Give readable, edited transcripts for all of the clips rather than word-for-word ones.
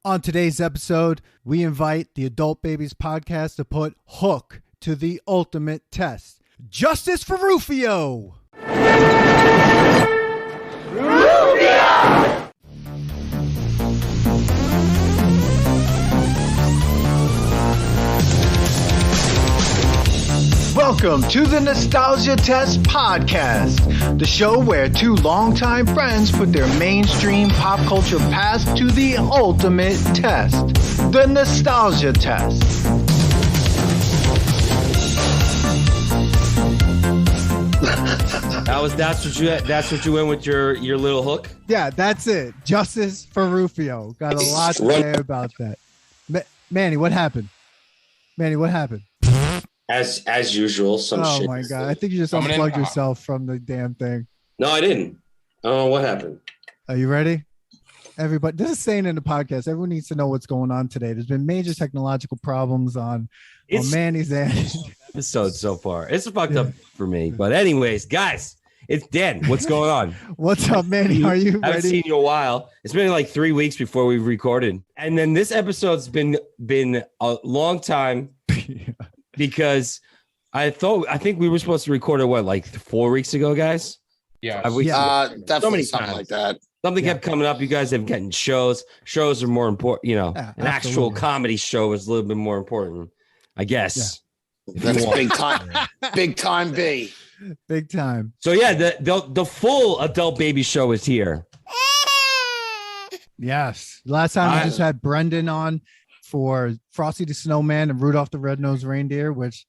On today's episode, we invite the Adult Babies podcast to put Hook to the ultimate test. Justice for Ruffio! Ruffio! Welcome to the Nostalgia Test Podcast, the show where two longtime friends put their mainstream pop culture past to the ultimate test, the Nostalgia Test. That's what you went with your little hook? Yeah, that's it. Justice for Ruffio. Got a lot to say about that. Manny, what happened? As usual, some shit. Oh my god! I think you just unplugged yourself from the damn thing. No, I didn't. I don't know what happened. Are you ready? Everybody, this is saying in the podcast. Everyone needs to know what's going on today. There's been major technological problems on Manny's end. Episode so far. It's fucked up for me. But anyways, guys, it's Dan. What's going on? What's up, Manny? Are you ready? I haven't seen you in a while. It's been like 3 weeks before we've recorded. And then this episode's been a long time. Because I think we were supposed to record it, like 4 weeks ago, guys? Yeah. Definitely so many something times like that. Something kept coming up. You guys have getting shows. Shows are more important, an actual comedy show is a little bit more important, I guess. Yeah. That's big time. Big time B. Big time. So yeah, the full Adult Baby show is here. Yes. Last time we just had Brendan on for Frosty the Snowman and Rudolph the Red-Nosed Reindeer, which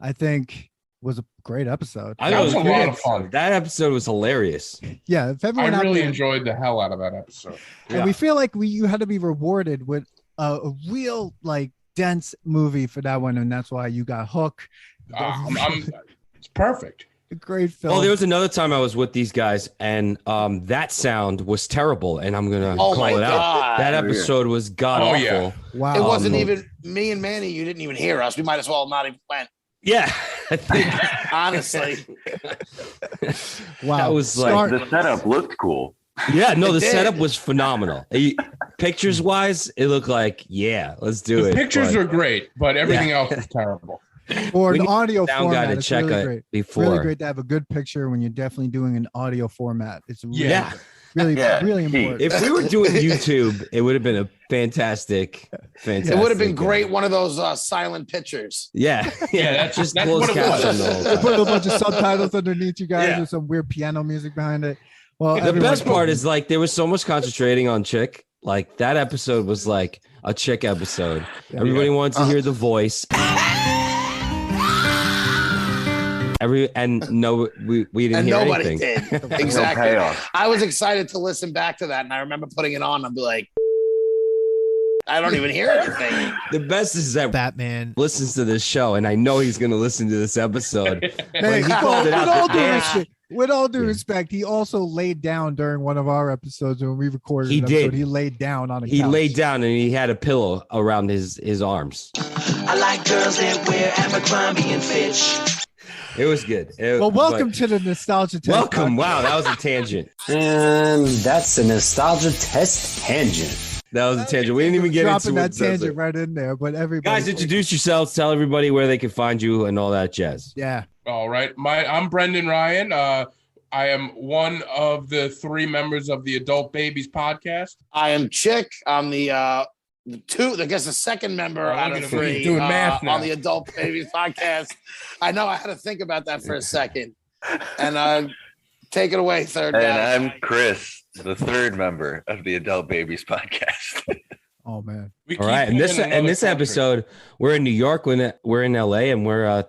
I think was a great episode. That was a lot of fun. That episode was hilarious. Yeah, if everyone I really enjoyed the hell out of that episode. And we feel like you had to be rewarded with a real dense movie for that one, and that's why you got Hook. It's perfect. A great film. Well, there was another time I was with these guys, and that sound was terrible, and I'm gonna call it out. That episode was god awful. Yeah. Wow, it wasn't even me and Manny. You didn't even hear us. We might as well not even went. Yeah, I think honestly. Wow, that was the setup looked cool. Yeah, no, the setup was phenomenal. Pictures wise, it looked like let's do it. The pictures are great, but everything else is terrible. Or an audio format, to check really great. Before. Really great to have a good picture when you're definitely doing an audio format. It's really, really important. If we were doing YouTube, it would have been a fantastic. It would have been great. One of those silent pictures. Yeah, that's what it was. Put a bunch of subtitles underneath you guys with some weird piano music behind it. Well, the best part is there was so much concentrating on Chick. Like that episode was like a Chick episode. Everybody wanted to hear the voice. We didn't hear nobody anything. Did. Exactly. I was excited to listen back to that, and I remember putting it on. I'd be like, I don't even hear anything. The best is that Batman listens to this show, and I know he's going to listen to this episode. Hey, he called it out. With all due respect, he also laid down during one of our episodes when we recorded. He did. He laid down on a couch. He laid down and he had a pillow around his arms. I like girls that wear Abercrombie and Fitch. It was good. Welcome to the Nostalgia Test. Welcome. Wow, that was a tangent. And that's a Nostalgia Test tangent. That was a tangent. We didn't even get into that tangent right in there, but everybody. Guys, introduce yourselves. Tell everybody where they can find you and all that jazz. Yeah. All right. I'm Brendan Ryan. I am one of the 3 members of the Adult Babies podcast. I am Chick. I'm the second member out of 3 doing math now. On the Adult Babies podcast. I know I had to think about that for a second. And take it away, third guy. And I'm Chris, the 3rd member of the Adult Babies podcast. Oh man! All right, and this episode, we're in New York. We're in LA, and we're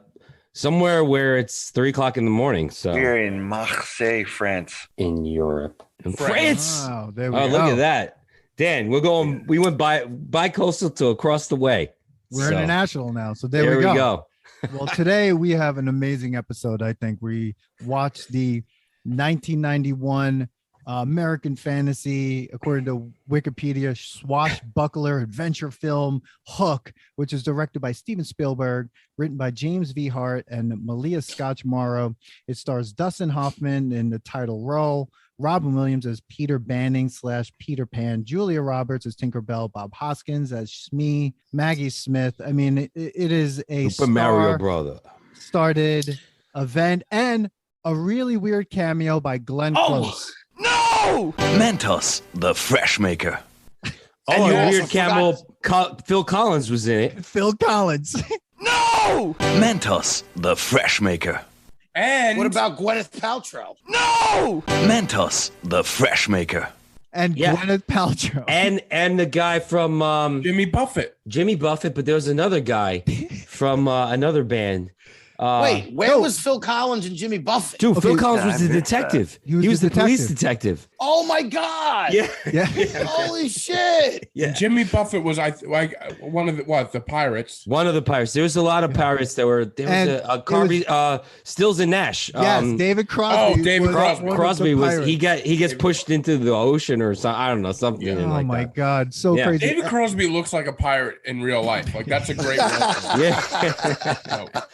somewhere where it's 3:00 in the morning. So we're in Marseille, France, in Europe, in France. Wow, there we go. Look at that. Dan, we went by coastal to across the way. We're international now. So there we go. Well, today we have an amazing episode. I think we watched the 1991 American fantasy, according to Wikipedia, swashbuckler adventure film Hook, which is directed by Steven Spielberg, written by James V. Hart and Malia Scotch Morrow. It stars Dustin Hoffman in the title role, Robin Williams as Peter Banning / Peter Pan, Julia Roberts as Tinkerbelle, Bob Hoskins as Shmi, Maggie Smith. I mean, it is a Super Mario Brother started event and a really weird cameo by Glenn Close. No! Mentos, the fresh maker. Oh, a weird cameo. Phil Collins was in it. Phil Collins. No! Mentos, the fresh maker. And what about Gwyneth Paltrow? No! Mentos, the fresh maker. And Gwyneth Paltrow. And the guy from Jimmy Buffett. But there was another guy from another band. Wait, where was Phil Collins and Jimmy Buffett? Dude, Phil Collins was the detective. He was the police detective. Oh my God! Yeah. Holy shit! Yeah. Jimmy Buffett was like one of the pirates. One of the pirates. There was a lot of pirates that were. There was Stills and Nash. Yes, David Crosby. Oh, David Crosby was. He gets pushed into the ocean or something. I don't know something. Oh like my that. God, so crazy. David Crosby looks like a pirate in real life. Like that's a great reference. Yeah.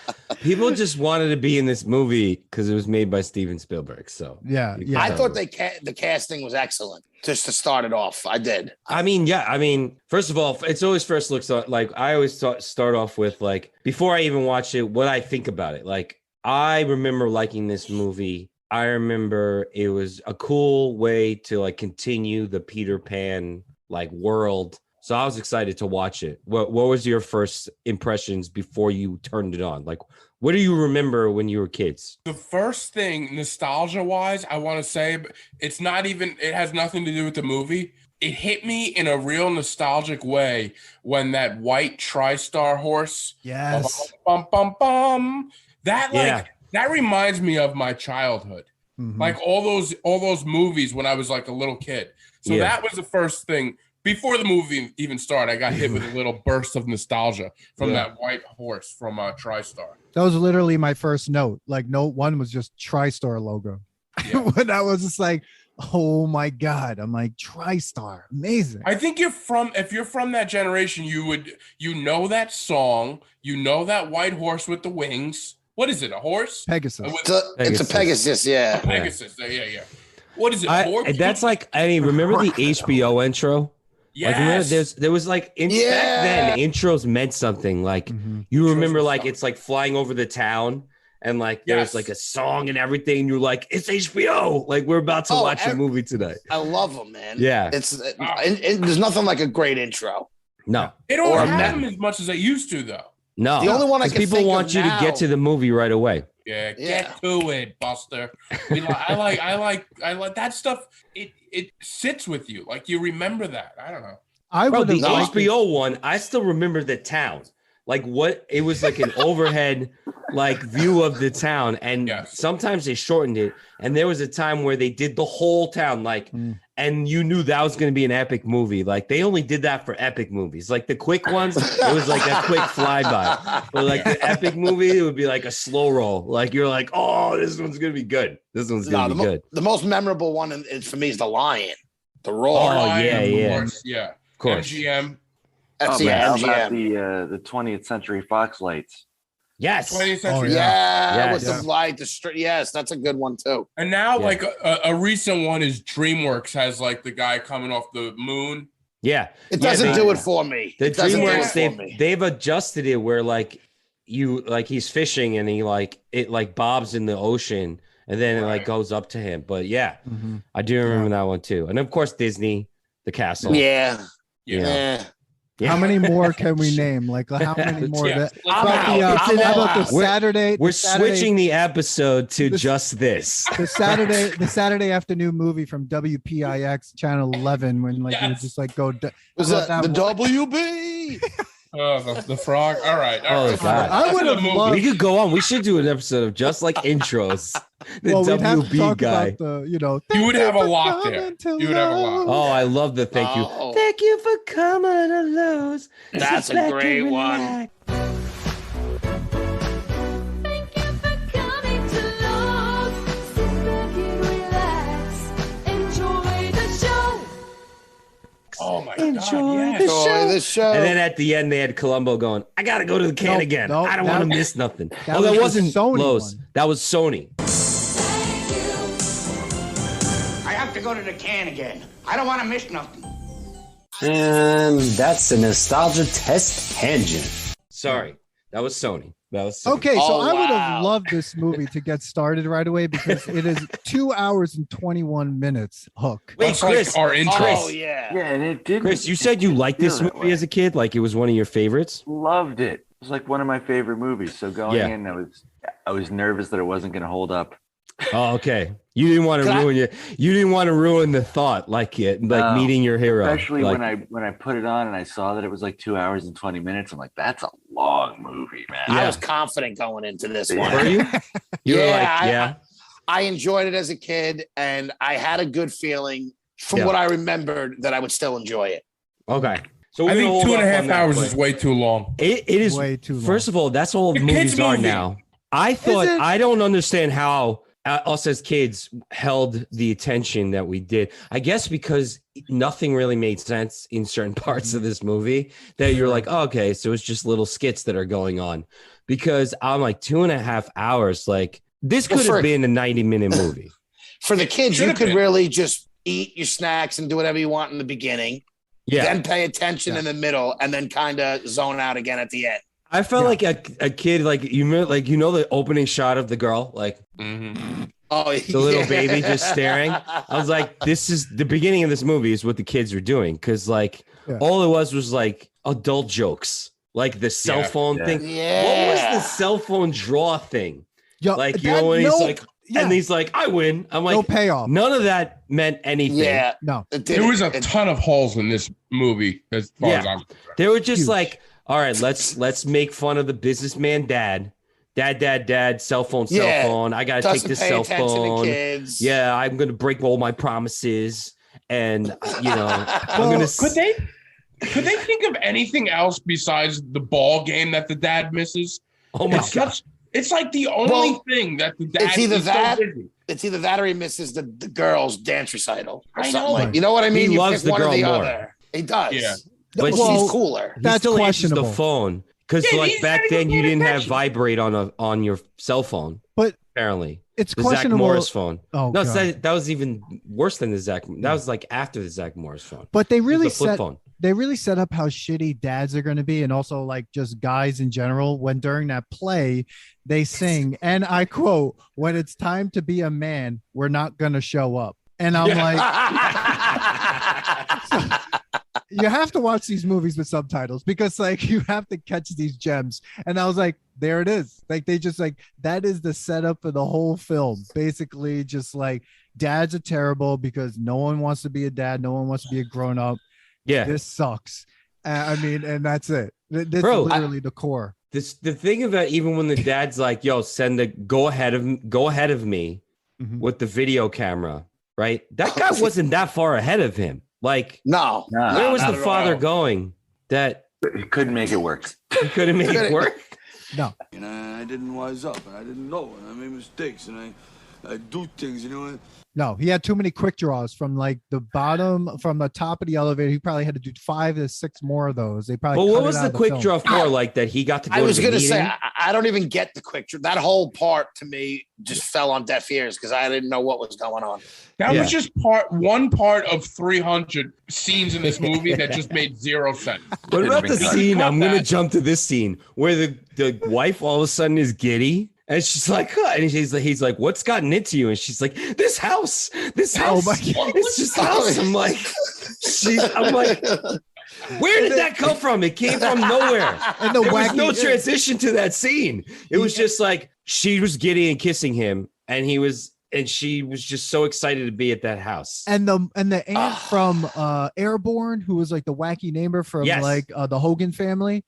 People just wanted to be in this movie because it was made by Steven Spielberg. So yeah. I thought the casting was excellent. Just to start it off, I did. I mean, first of all, it's always first looks like I always start off with like before I even watch it, what I think about it. Like I remember liking this movie. I remember it was a cool way to like continue the Peter Pan like world. So I was excited to watch it. What was your first impressions before you turned it on? Like, what do you remember when you were kids? The first thing, nostalgia-wise, I want to say, it's not even, it has nothing to do with the movie. It hit me in a real nostalgic way when that white TriStar horse. Yes. Bum, bum, bum. That reminds me of my childhood. Mm-hmm. Like all those movies when I was like a little kid. So that was the first thing. Before the movie even started, I got hit with a little burst of nostalgia from that white horse from TriStar. That was literally my first note. Like note one was just TriStar logo. Yeah. When I was just like, oh my God. I'm like, TriStar, amazing. I think if you're from that generation, you know that song, you know that white horse with the wings. What is it? A horse? Pegasus. It's a Pegasus, yeah. Pegasus. Yeah. What is it? That's like, I mean, remember the HBO intro? Yes. Like remember there was like back then intros meant something. Like you remember like it's like flying over the town and like there's like a song and everything. And you're like, it's HBO. Like we're about to watch a movie today. I love them, man. Yeah. There's nothing like a great intro. No. They don't have them as much as they used to though. No. The only one I can people think want of you now, to get to the movie right away. Yeah, get to it, Buster. I like that stuff. It sits with you. Like you remember that. I don't know. The HBO one, I still remember the town. Like what it was like an overhead like view of the town. And sometimes they shortened it. And there was a time where they did the whole town, like, and you knew that was going to be an epic movie. Like they only did that for epic movies. Like the quick ones, it was like a quick flyby. But like the epic movie, it would be like a slow roll. Like you're like, oh, this one's going to be good. This one's going to be good. The most memorable one for me is the Lion, the Roar. Oh, yeah. Of course. MGM. How about the 20th Century Fox lights? Yes. 20th Century. With the light, yes, that's a good one too. And now, like a recent one is DreamWorks has like the guy coming off the moon. Yeah, it doesn't do it for me. The DreamWorks they've adjusted it where like he's fishing and he like it like bobs in the ocean and then it like goes up to him. But I do remember that one too. And of course Disney, the castle. Yeah. How many more can we name? Like how many more? We're switching the episode to just this. The Saturday afternoon movie from WPIX channel 11 when like you would just like go. Was that the WB? The frog. All right. God. I would have loved. We could go on. We should do an episode of just like intros. The WB guy. You would have a lot there. You would have a lot. Oh, I love the thank you. Thank you for coming to Lowe's. That's a great one. Oh my Enjoy God! the show. And then at the end, they had Columbo going, "I gotta go to the can again. I don't want to miss nothing." That wasn't Lowe's. That was Sony. I to go to the can again. I don't want to miss nothing. And that's a nostalgia test tangent. Sorry, that was Sony. Okay, so I would have loved this movie to get started right away because it is 2 hours and 21 minutes. Hook. Wait, Chris, like our intro. Oh yeah. Yeah, and it did. Chris, you said you liked this movie as a kid, like it was one of your favorites. Loved it. It was like one of my favorite movies. So going in, I was nervous that it wasn't going to hold up. Oh, okay. You didn't want to ruin it. You didn't want to ruin the thought, like meeting your hero. Especially like, when I put it on and I saw that it was like 2 hours and 20 minutes. I'm like, that's a long movie, man. I was confident going into this one. Were you? I enjoyed it as a kid, and I had a good feeling from what I remembered that I would still enjoy it. Okay. So I think 2.5 hours is way too long. It is way too long. First of all, that's all movies are now. I thought I don't understand how us as kids held the attention that we did. I guess because nothing really made sense in certain parts of this movie that you're like, oh, okay, so it's just little skits that are going on. Because I'm like 2.5 hours, like this could have been a 90-minute movie. For the kids, you could really just eat your snacks and do whatever you want in the beginning. Yeah. Then pay attention in the middle and then kind of zone out again at the end. I felt like a kid, like the opening shot of the girl, like the little baby just staring. I was like, this is the beginning of this movie is what the kids were doing. Cause like all it was like adult jokes, like the cell phone thing. Yeah. What was the cell phone draw thing? Like, when he's like, and he's like, I win. I'm like, no payoff. None of that meant anything. Yeah. No. There was a ton of holes in this movie as far as I'm concerned. They were just like, all right, let's make fun of the businessman dad, cell phone. I gotta take this cell phone. Yeah, I'm gonna break all my promises, and I'm gonna. Could they think of anything else besides the ball game that the dad misses? Oh my god! It's like the only thing that the dad. It's either that. So busy. It's either that or he misses the girls' dance recital. Or I something know. like, you know what I mean? He loves the one girl or the more. Other. He does. Yeah. But he's cooler. That's still questionable. The phone, because like back then you didn't have vibrate on your cell phone. But apparently, it's the questionable. Zach Morris phone. Oh, no, God. that was even worse than the Zach. That was like after the Zach Morris phone. But they really flip phone. They really set up how shitty dads are going to be, and also like just guys in general. When during that play, they sing, and I quote, "When it's time to be a man, we're not going to show up." And I'm like, you have to watch these movies with subtitles because like you have to catch these gems. And I was like, there it is. Like they just like that is the setup of the whole film. Basically, just like dads are terrible because no one wants to be a dad, no one wants to be a grown up. Yeah, this sucks. I mean, and that's it. This Bro, is literally the core. The thing about even when the dad's like, "Yo, go ahead of me with the video camera," right? That guy wasn't that far ahead of him. Like, no. Where was the father going? That he couldn't make it work. He couldn't make it work. No. And I didn't wise up, and I didn't know, and I made mistakes, and I do things, No, he had too many quick draws from like the bottom, from the top of the elevator. He probably had to do 5 to 6 more of those. They probably. But what was the quick draw for? Like that he got to go. I was going to say I don't even get the quick draw. That whole part to me just fell on deaf ears because I didn't know what was going on. That was just one part of 300 scenes in this movie that just made zero sense. What about the scene? I'm going to jump to this scene where the wife all of a sudden is giddy. And she's like, huh? And he's like, what's gotten into you? And she's like, this house. Oh my God. It's just house. I'm like, where did that come from? It came from nowhere. And there was no transition to that scene. It was just like she was giddy and kissing him, and she was just so excited to be at that house. And the aunt from Airborne, who was like the wacky neighbor from like the Hogan's family,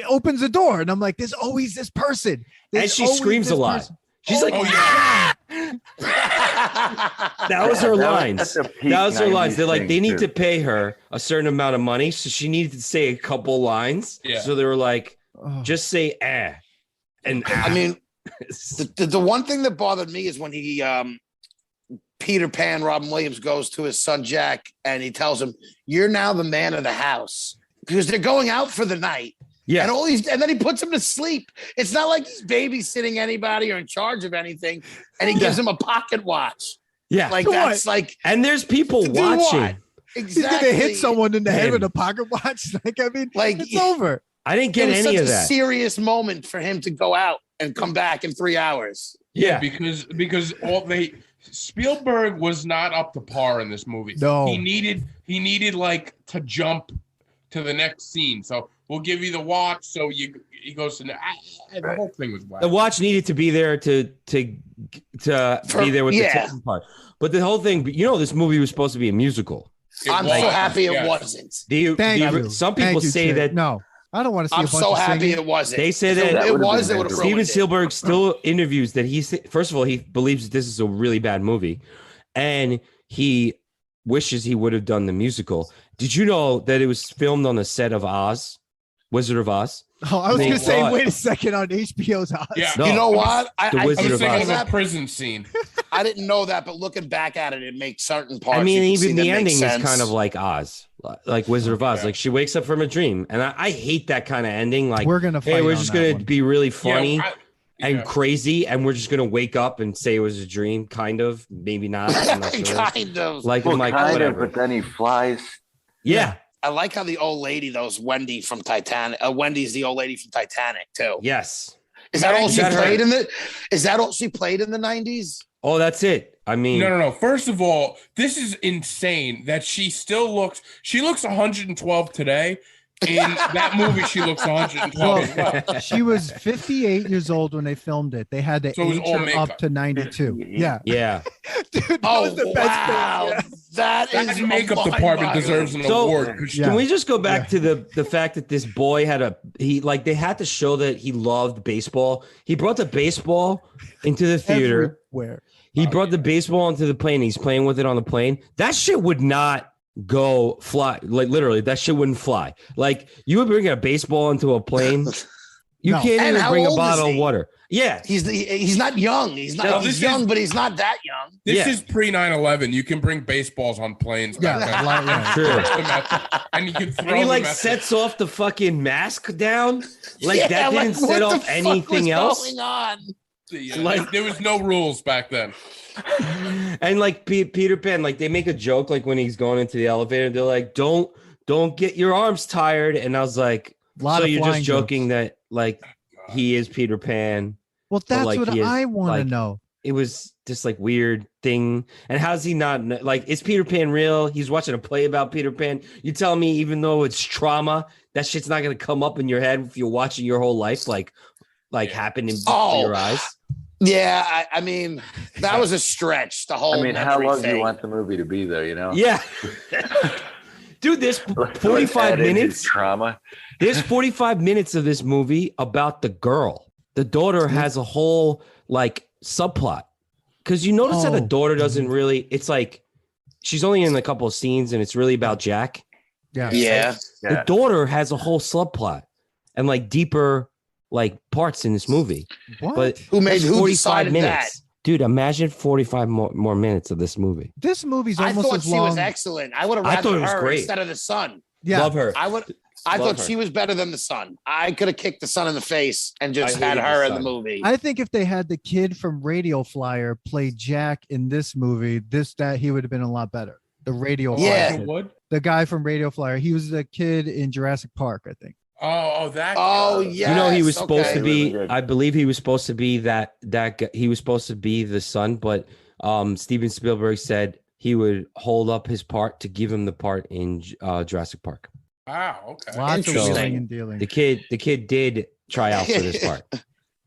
opens the door, and I'm like, there's always this person. And she screams a lot. She's like, yeah. That was her lines. That was her lines. They're like, they need to pay her a certain amount of money, so she needed to say a couple lines. Yeah. So they were like, just say and I mean, the one thing that bothered me is when he Peter Pan, Robin Williams, goes to his son Jack, and he tells him, "You're now the man of the house," because they're going out for the night. Yeah, and then he puts him to sleep. It's not like he's babysitting anybody or in charge of anything, and he gives him a pocket watch. Yeah. Like To that's what? like And there's people to do watching. what? He's Exactly. gonna hit someone in the head Him. with a pocket watch. Like, I mean, Like, it's over. I didn't It get was any such of a that. serious moment for him to go out and come back in 3 hours. Yeah. because Spielberg was not up to par in this movie. No. He needed like to jump to the next scene. So we'll give you the watch. So he goes to the whole thing was whack. The watch needed to be there to be there with the tipping part. But the whole thing, this movie was supposed to be a musical. I'm so happy it wasn't. Some people say that. No, I don't want to see. I'm so happy it wasn't. They say If that it was. It would have Steven ruined it. Spielberg still interviews that first of all, he believes this is a really bad movie, and he wishes he would have done the musical. Did you know that it was filmed on the set of Oz, Wizard of Oz? Oh, I was going to say, wait a second, on HBO's Oz. Yeah. No, you know what? The Wizard I was of thinking Oz. of a prison scene. I didn't know that, but looking back at it, it makes certain parts. I mean, you can even see the that ending make is sense. kind of like Oz, like Wizard of Oz. Yeah. Like she wakes up from a dream, and I hate that kind of ending. Like We're gonna hey, fight we're on just that gonna one. be really funny and yeah. crazy, and we're just gonna wake up and say it was a dream, kind of, maybe not. I'm not sure. kind of. Like, Well, I'm like, kind of, whatever. but then he flies. Yeah. I like how the old lady, those Wendy from Titanic. Wendy's the old lady from Titanic too. Yes. Is that all Is she that her? played in the? Is that all she played in the 90s? Oh, that's it. I mean, No. First of all, this is insane that she looks 112 today. In that movie, she looks 112 as well. She was 58 years old when they filmed it. They had to So it was age all her makeup. up to 92. Yeah. yeah. Dude, that Oh was the best wow, thing. Yeah. that is That makeup mind-boggling. department deserves an So- award. 'Cause Yeah. Can we just go back to the fact that this boy they had to show that he loved baseball. He brought the baseball into the theater. Everywhere. He brought the baseball onto the plane. He's playing with it on the plane. That shit would not go fly. Like literally, that shit wouldn't fly. Like you would bring a baseball into a plane. You No. can't And even how bring a old is bottle of he? water. Yeah. He's not young. He's not. No, he's this young, is- but he's not that young. This Yeah. is pre 9/11. You can bring baseballs on planes. Yeah, back then. like, yeah. True. And you can throw And he them at sets off the fucking mask down. Like Yeah, that didn't what set the off fuck anything was else. going on? like there was no rules back then. And like Peter Pan, like they make a joke, like when he's going into the elevator, they're like, "Don't get your arms tired." And I was like, Lot "So of you're flying just joking jokes. that like he is Peter Pan?" Well, that's like, what he is, I want like, to know. It was just like weird thing. And how's he not like? Is Peter Pan real? He's watching a play about Peter Pan. You tell me, even though it's trauma, that shit's not gonna come up in your head if you're watching your whole life, like happen in your eyes. Yeah, I mean, that was a stretch. The whole. I mean, how long do thing. you want the movie to be, though? You know? Yeah. Dude, there's 45 minutes. Trauma. There's 45 minutes of this movie about the girl. The daughter has a whole like subplot. Because you notice that the daughter doesn't really, it's like she's only in a couple of scenes and it's really about Jack. Yeah. The daughter has a whole subplot and like deeper like parts in this movie. What? But Who made? that's Who 45 decided minutes. Dude, imagine 45 more minutes of this movie. This movie's I almost thot as she long. was excellent. I would have I rather thought it was her great. instead of the son. Yeah. Love her. I Love thought her. she was better than the son. I could have kicked the son in the face and just I had hated her the in the son. movie. I think if they had the kid from Radio Flyer play Jack in this movie, that he would have been a lot better. The Radio Yeah. Flyer kid. Wood? The guy from Radio Flyer. He was the kid in Jurassic Park, I think. Oh, that. Oh yeah. You know, he was supposed to Really be, good. I believe he was supposed to be that guy, he was supposed to be the son, but Steven Spielberg said he would hold up his part to give him the part in Jurassic Park. Wow. Okay. Lots of Interesting. wheeling and dealing. The kid did try out for this part.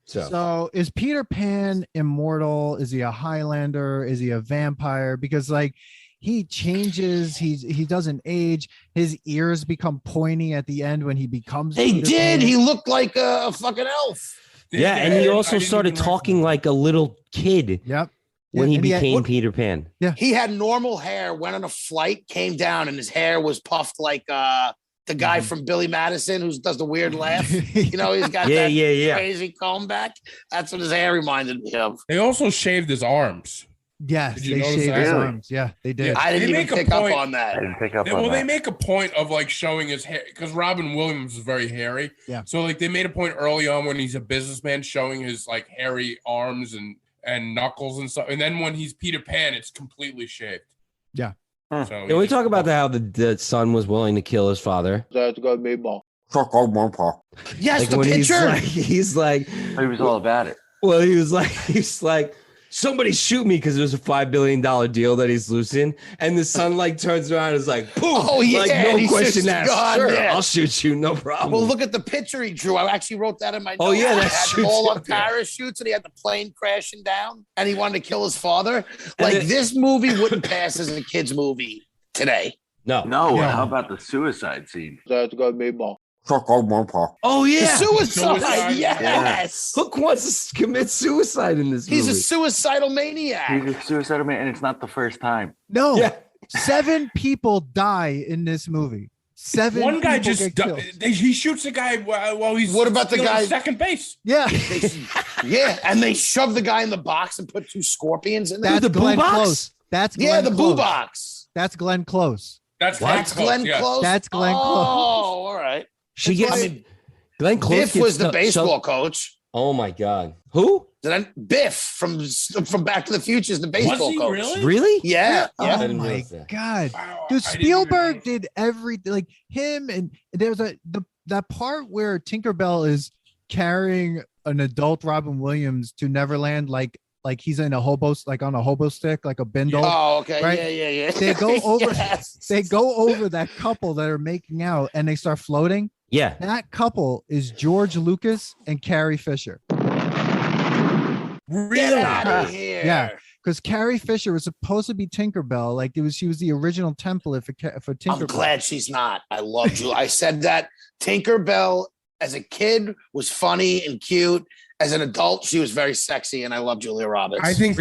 So is Peter Pan immortal? Is he a Highlander? Is he a vampire? Because like he changes, he doesn't age. His ears become pointy at the end when he becomes. They Peter did. Pan. He looked like a fucking elf. Yeah, and he also I didn't started even talking like a little kid Yep. when he And had- became Peter Pan. He had normal hair, went on a flight, came down, and his hair was puffed like the guy from Billy Madison who does the weird laugh. You know, he's got that Yeah. crazy comb back. That's what his hair reminded me of. They also shaved his arms. Yes, Did you they notice shaved that? his Really? arms. Yeah, they did. Yeah. I didn't They even make a pick up point- on that. I didn't pick up They, on well, that. they make a point of like showing his hair because Robin Williams is very hairy. Yeah. So like they made a point early on when he's a businessman showing his like hairy arms and and knuckles and stuff. And then when he's Peter Pan, it's completely shaved. Yeah. So Can we talk about how the son was willing to kill his father? That's gonna be ball. Yes, Like the when picture. he's like, He was all about it. well, he's like, somebody shoot me because it was a $5 billion deal that he's losing. And the son like turns around and is like, boom. Oh, yeah, Like, and no he question shoots asked. the gun, Sure, yeah. I'll shoot you. No problem. Well, look at the picture he drew. I actually wrote that in my notes. Oh, yeah, He that's had them true, all on too. parachutes, and he had the plane crashing down, and he wanted to kill his father. And Like, this movie wouldn't pass as a kid's movie today. No. Yeah. How about the suicide scene? That's gonna be ball. Oh, The yeah. suicide, yes. Hook wants to commit suicide in this He's movie. a suicidal maniac. He's a suicidal man, and it's not the first time. No, Yeah. 7 people die in this movie. 7. One guy people just get killed. he shoots a guy while he's What about the stealing guy- second base? Yeah, Yeah, and they shoved the guy in the box and put 2 scorpions in there. that's the boo Glenn box? Close. That's Yeah, Glenn the Close. boo box. That's Glenn Close. That's That's Glenn yes. Close. That's Glenn Oh, Close. all right. She That's gets. why- I mean, Glenn Close Biff gets was the shoved- baseball coach. Oh my God. Who? Then Biff from Back to the Future is the baseball Was he coach. really? Really? Yeah, Oh yeah. didn't my realize that. God. Wow, Dude, I didn't even Spielberg know. did everything. Like him, and there's that part where Tinkerbell is carrying an adult Robin Williams to Neverland, like he's in a hobo, like on a hobo stick, like a bindle. Oh, okay. Right? Yeah. They go over. Yes. They go over that couple that are making out, and they start floating. Yeah. That couple is George Lucas and Carrie Fisher. Get out of here. Yeah. Because Carrie Fisher was supposed to be Tinkerbell, like she was the original template for Tinkerbell. I'm glad she's not. I love you. I said that Tinkerbell as a kid was funny and cute. As an adult, she was very sexy, and I love Julia Roberts. I think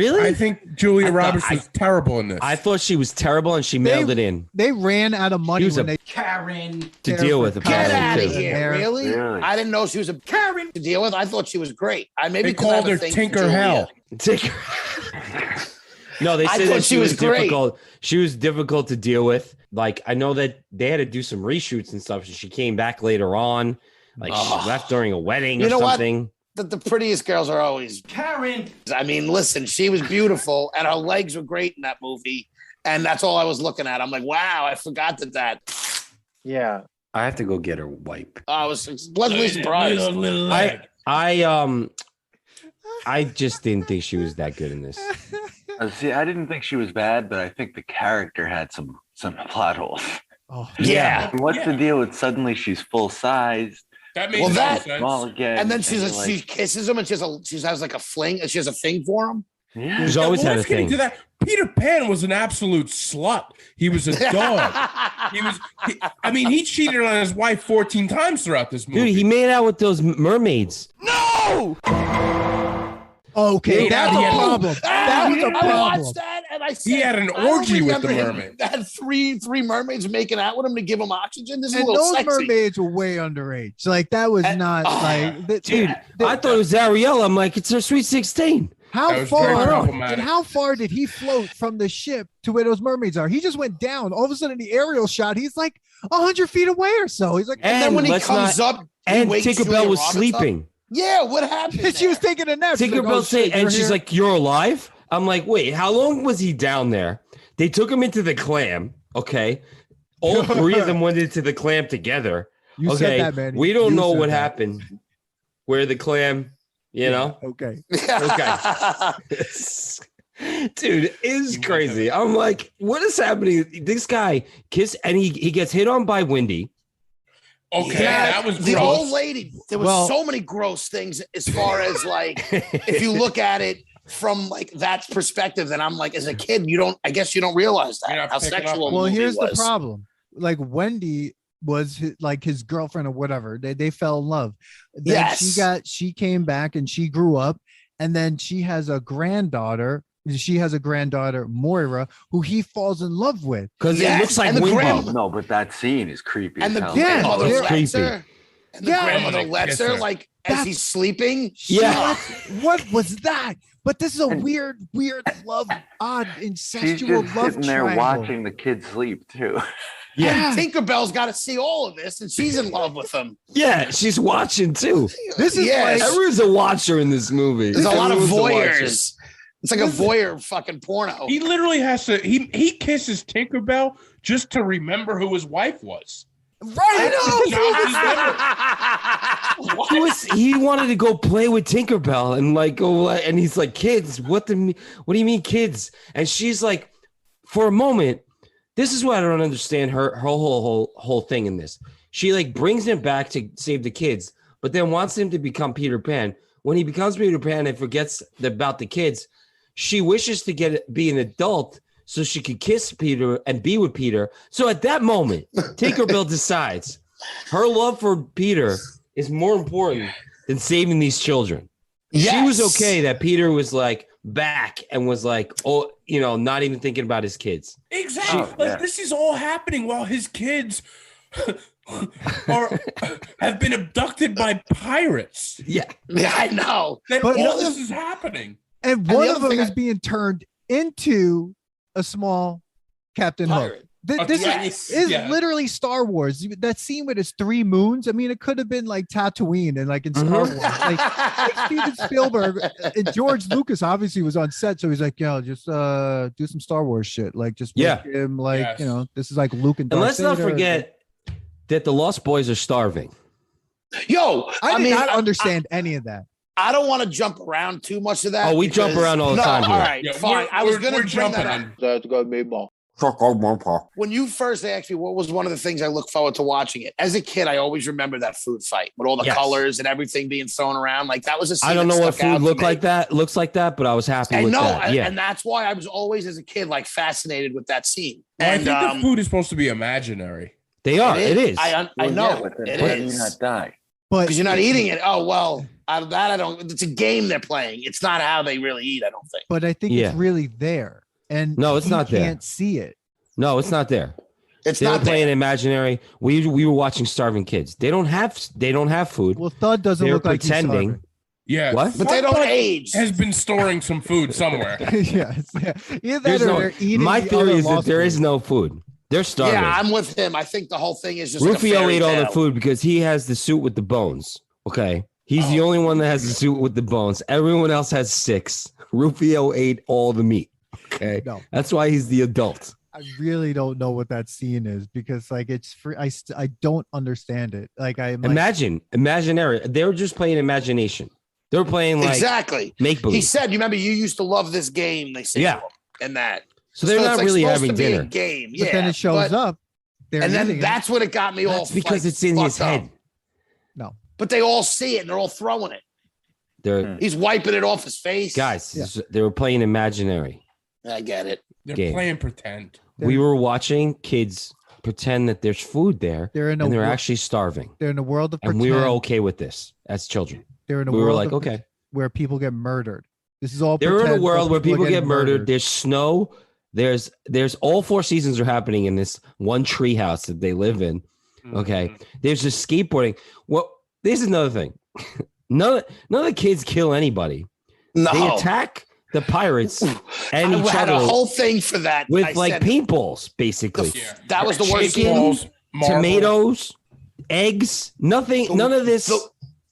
Julia Roberts was terrible in this. I thought she was terrible and she mailed it in They ran out of money She was when a- they Karen. to deal with. Get apparently, out of too. here. Really? Really? I didn't know she was a Karen to deal with. I thought she was great. I maybe They 'cause I have called a her thing for Tinker Julia. Hell. No, they I said thought that she she was was great. difficult. She was difficult to deal with. Like, I know that they had to do some reshoots and stuff. She came back later on. Like, she left during a wedding You or know what? something. The prettiest girls are always Karen. I mean, listen, she was beautiful, and her legs were great in that movie, and that's all I was looking at. I'm like, wow, I forgot that. Yeah, I have to go get her wipe. I was pleasantly surprised. I just didn't think she was that good in this. See, I didn't think she was bad, but I think the character had some plot holes. Oh, Yeah. And what's the deal with suddenly she's full size, That makes Well, no that- sense. small again, And then you're she kisses him, and she has like a fling, and she has a thing for him. yeah. She's always Well, had a let's get thing. into that. Peter Pan was an absolute slut. He was a dog. He cheated on his wife 14 times throughout this movie. Dude, he made out with those mermaids. no! okay, He that's had- a problem. That was a I problem. watched that, and I said, He had an I don't orgy with the remember him. mermaid. Had three mermaids making out with him to give him oxygen. This is And a little those sexy. mermaids were way underage. Like that was not like Dude, I thought it was Ariel. I'm like, it's her Sweet 16. That How was very far problematic. and how far did he float from the ship to where those mermaids are? He just went down. All of a sudden, the aerial shot, he's like 100 feet away or so. He's like, And then when he let's comes not- up, he And wakes Tinkerbell Julia was Roberts up. sleeping. Yeah, what happened? she was there? taking a nap. She's like, Tinkerbell "Oh, say, shit, and you're she's here?" like, "You're alive." I'm like, "Wait, how long was he down there?" They took him into the clam. Okay, all three of them went into the clam together. You Okay, said that, man. we don't You know said what that. happened. Where the clam, you know? Okay. Dude, it's crazy. I'm like, what is happening? This guy and he gets hit on by Wendy. Okay, Yeah, that was the gross. old lady. There was Well- so many gross things as far as like if you look at it from like that perspective, then I'm like, as a kid, I guess you don't realize You're that not how picking up sexual. on the Well, movie here's the was. problem. Like Wendy was his girlfriend or whatever. They fell in love. Then Yes. she came back and she grew up, and then she has a granddaughter. She has a granddaughter, Moira, who he falls in love with. Because Yes, it looks like and the Wimbo. grandma- No, but that scene is creepy. And the as hell. Yeah, grandmother they're lets creepy. her. And the Yeah. grandmother And they lets kiss her her. like as he's sleeping. Yeah. What was that? But this is a And- weird love, odd She's incestual just love sitting there triangle. watching the kid sleep too. Yeah. Tinkerbell's got to see all of this, and she's in love with him. Yeah, she's watching too. This is Yes. like Everyone's a watcher in this movie. There's a lot of Everyone's a watcher. voyeurs. It's like a voyeur fucking porno. He literally has to. He kisses Tinkerbell just to remember who his wife was. Right. He wanted to go play with Tinkerbell and like go, and he's like, kids, what do you mean kids? And she's like, for a moment, this is what I don't understand her whole thing in this. She like brings him back to save the kids, but then wants him to become Peter Pan. When he becomes Peter Pan and forgets about the kids, she wishes to be an adult so she could kiss Peter and be with Peter. So at that moment, Tinkerbell decides her love for Peter is more important than saving these children. Yes. She was okay that Peter was like back and was like, oh, not even thinking about his kids. Exactly. This is all happening while his kids have been abducted by pirates. Yeah, I know. But all this is happening. And one of them is being turned into a small Captain Hook. This is literally Star Wars. That scene with his 3 moons. I mean, it could have been like Tatooine and like in Star Wars. Like Steven Spielberg and George Lucas obviously was on set, so he's like, just do some Star Wars shit. Like just make him like this is like Luke and Darth let's not forget that the Lost Boys are starving. Yo, I did not understand any of that. I don't want to jump around too much of that. Oh, we jump around all the time here. All right, fine. I was going to jump that up. That's going to be when you first asked me what was one of the things I look forward to watching it. As a kid, I always remember that food fight with all the colors and everything being thrown around. Like that was a scene. I don't know what food looks like that, but I was happy with that. And that's why I was always, as a kid, like fascinated with that scene. Well, and I think the food is supposed to be imaginary. They are. It is. I know. But then how do you not die? Because you're not eating it. Oh, well, out of that, I don't. It's a game they're playing. It's not how they really eat, I don't think. But I think it's really there. And no, it's not there. You can't see it. No, it's not there. They not playing imaginary. We were watching starving kids. They don't have food. Well, Thud doesn't look like he's starving. Yeah. What? But they don't age. Has been storing some food somewhere. My theory is that there is no food. They're starving. Yeah, I'm with him. I think the whole thing is just Ruffio ate all the food because he has the suit with the bones. Okay. He's the only one that has the suit with the bones. Everyone else has 6. Ruffio ate all the meat. Okay. No. That's why he's the adult. I really don't know what that scene is because like it's free. I don't understand it. Like imaginary. They were just playing imagination. They were playing like exactly make believe. He said, "You remember you used to love this game." They said, and that. So they're not really having dinner. A game, but then it shows up, and then that's what it got me all. Because it's in his head. No, but they all see it and they're all throwing it. He's wiping it off his face. Guys, they were playing imaginary. I get it. They're playing pretend. We were watching kids pretend that there's food there, and they're actually starving. They're in a world of pretend. And we were okay with this as children. They're in a we world were like, okay, where people get murdered. This is all. They're in a world where people get murdered. There's snow. There's all 4 seasons are happening in this one tree house that they live in. Okay. There's just skateboarding. Well, this is another thing. None of the kids kill anybody. No. They attack the pirates and each other. I had a whole thing for that. With paintballs, basically. That was the worst. Chicken, tomatoes, eggs, nothing. None of this does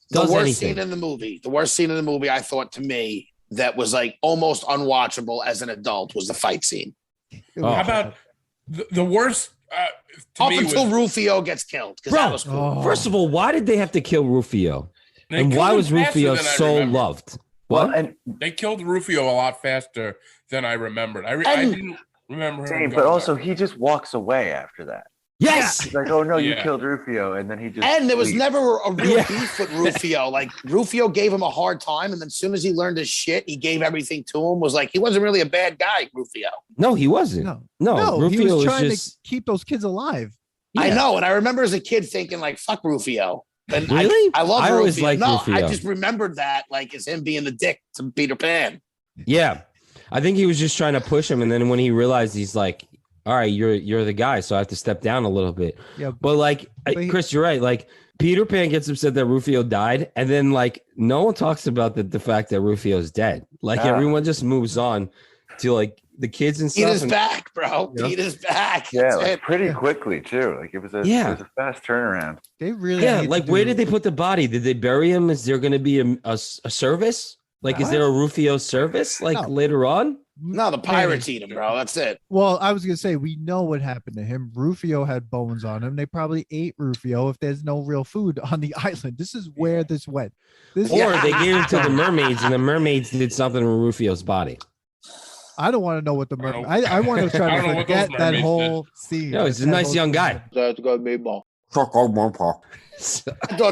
the worst anything. Scene in the movie. The worst scene in the movie, I thought, to me, that was like almost unwatchable as an adult was the fight scene. How about the worst? Up until Ruffio gets killed. Bro, that was cool. First of all, why did they have to kill Ruffio? And why was Ruffio so loved? What? Well, and they killed Ruffio a lot faster than I remembered. I didn't remember him. But also, he just walks away after that. Yes. He's like, oh no, you killed Ruffio, and then he just. And there was never a real beef with Ruffio. Like Ruffio gave him a hard time, and then as soon as he learned his shit, he gave everything to him. Was like he wasn't really a bad guy, Ruffio. No, he wasn't. No, Ruffio he was trying to keep those kids alive. I know, and I remember as a kid thinking like, "Fuck Ruffio." And really? I love Ruffio. Always liked Ruffio. I just remembered that like as him being the dick to Peter Pan. Yeah, I think he was just trying to push him, and then when he realized he's like, all right, you're the guy, so I have to step down a little bit. Yeah, but Chris, you're right. Like Peter Pan gets upset that Ruffio died, and then like no one talks about the fact that Ruffio's dead. Like everyone just moves on to like the kids and stuff. Peter's back, bro. Yeah. Peter's back. Yeah, like pretty quickly too. Like it was a fast turnaround. They really like where did they put the body? Did they bury him? Is there going to be a service? Like, is there a Ruffio service later on? No, the pirates eat him, bro. That's it. Well, I was gonna say we know what happened to him. Ruffio had bones on him. They probably ate Ruffio if there's no real food on the island. This is where this went. Or they gave it to the mermaids, and the mermaids did something with Ruffio's body. I don't want to know what the mermaid. I want to try to forget that whole scene. No, he's a nice young guy. I thought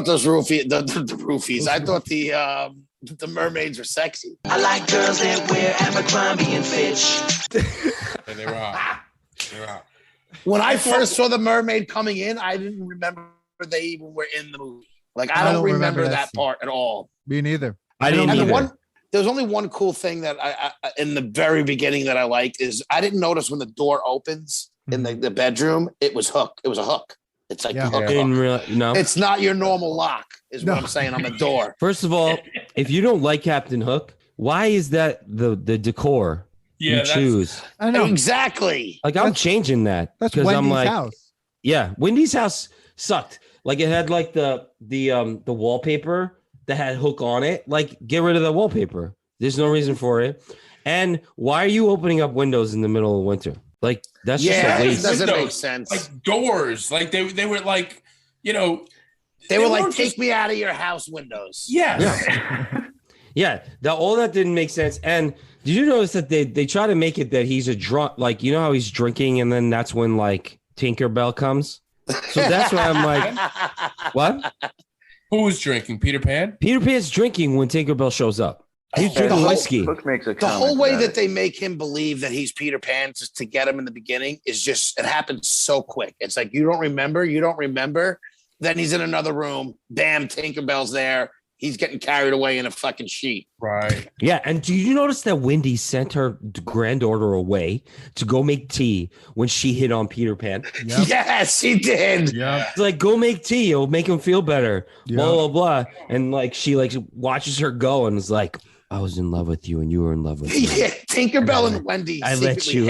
those roofies. I thought the mermaids were sexy. I like girls that wear Abercrombie and Fitch. And they were hot. When I first saw the mermaid coming in, I didn't remember they even were in the movie. Like, I don't remember that part at all. Me neither. I didn't either. There was only one cool thing that I in the very beginning that I liked is I didn't notice when the door opens in the bedroom, it was hook. It was a hook. It's like hook. No. It's not your normal lock, is what I'm saying on the door. First of all, if you don't like Captain Hook, why is that the decor you choose? I know exactly. Like, I'm changing that. That's Wendy's I'm like, house. Yeah, Wendy's house sucked. Like, it had like the wallpaper that had Hook on it. Like, get rid of the wallpaper. There's no reason for it. And why are you opening up windows in the middle of winter? Like, that's just a waste. Doesn't make sense. Like doors. Like they were like, they were like, take me out of your house windows. Yeah. Yeah. All that didn't make sense. And did you notice that they try to make it that he's a drunk, like, you know how he's drinking and then that's when like Tinkerbelle comes? So that's why I'm like, what? Who was drinking? Peter Pan? Peter Pan's drinking when Tinkerbelle shows up. He's drinking whiskey. The whole way that they make him believe that he's Peter Pan just to get him in the beginning is just, it happens so quick. It's like, you don't remember. Then he's in another room. Bam, Tinkerbell's there. He's getting carried away in a fucking sheet. Right. Yeah. And do you notice that Wendy sent her granddaughter away to go make tea when she hit on Peter Pan? Yep. Yes, she did. Yeah. It's like, go make tea. It'll make him feel better. Yep. Blah, blah, blah. And like, she like watches her go and is like, I was in love with you and you were in love with me. Yeah, Tinkerbelle and Wendy. I let you.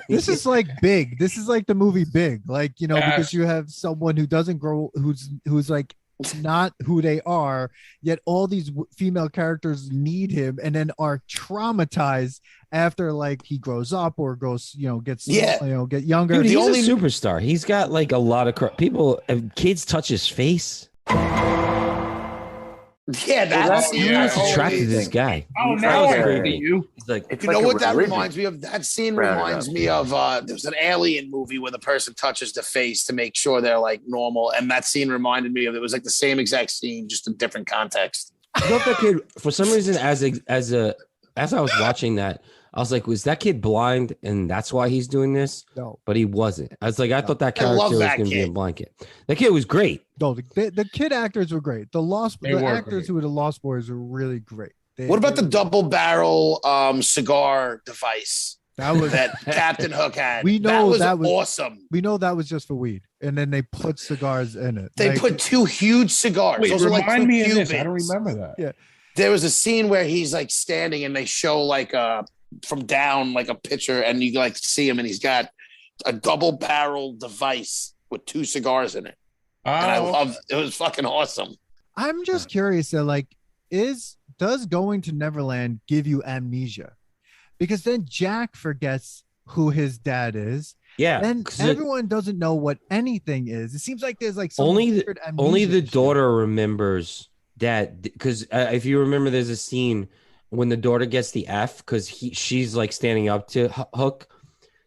This is like Big. This is like the movie Big. Like, because you have someone who doesn't grow, who's like not who they are, yet all these female characters need him and then are traumatized after like he grows up or goes, get younger. Dude, he's a superstar. He's got like a lot of people, kids touch his face. Yeah, that's he's attracted to this guy. Oh, now I agree with you. He's like, you know what that reminds me of? That scene reminds me of there's an Alien movie where the person touches the face to make sure they're like normal, and that scene reminded me of it was like the same exact scene, just a different context. I love that kid for some reason. As I was watching that, I was like, was that kid blind and that's why he's doing this? No, but he wasn't. I was like, I thought that character was going to be a blind kid. That kid was great. No, the kid actors were great. The actors who were the Lost Boys were really great. What about the double barrel cigar device that Captain Hook had? We know that was awesome. We know that was just for weed, and then they put cigars in it. They put two huge cigars. Wait, those are like remind me of this. Cubans. I don't remember that. Yeah, there was a scene where he's like standing, and they show like from down like a picture, and you like see him, and he's got a double barrel device with two cigars in it. And I love it. Was fucking awesome. I'm just curious that like does going to Neverland give you amnesia? Because then Jack forgets who his dad is. Yeah. And everyone doesn't know what anything is. It seems like there's like some only the daughter remembers that, because if you remember, there's a scene when the daughter gets the F because she's like standing up to Hook.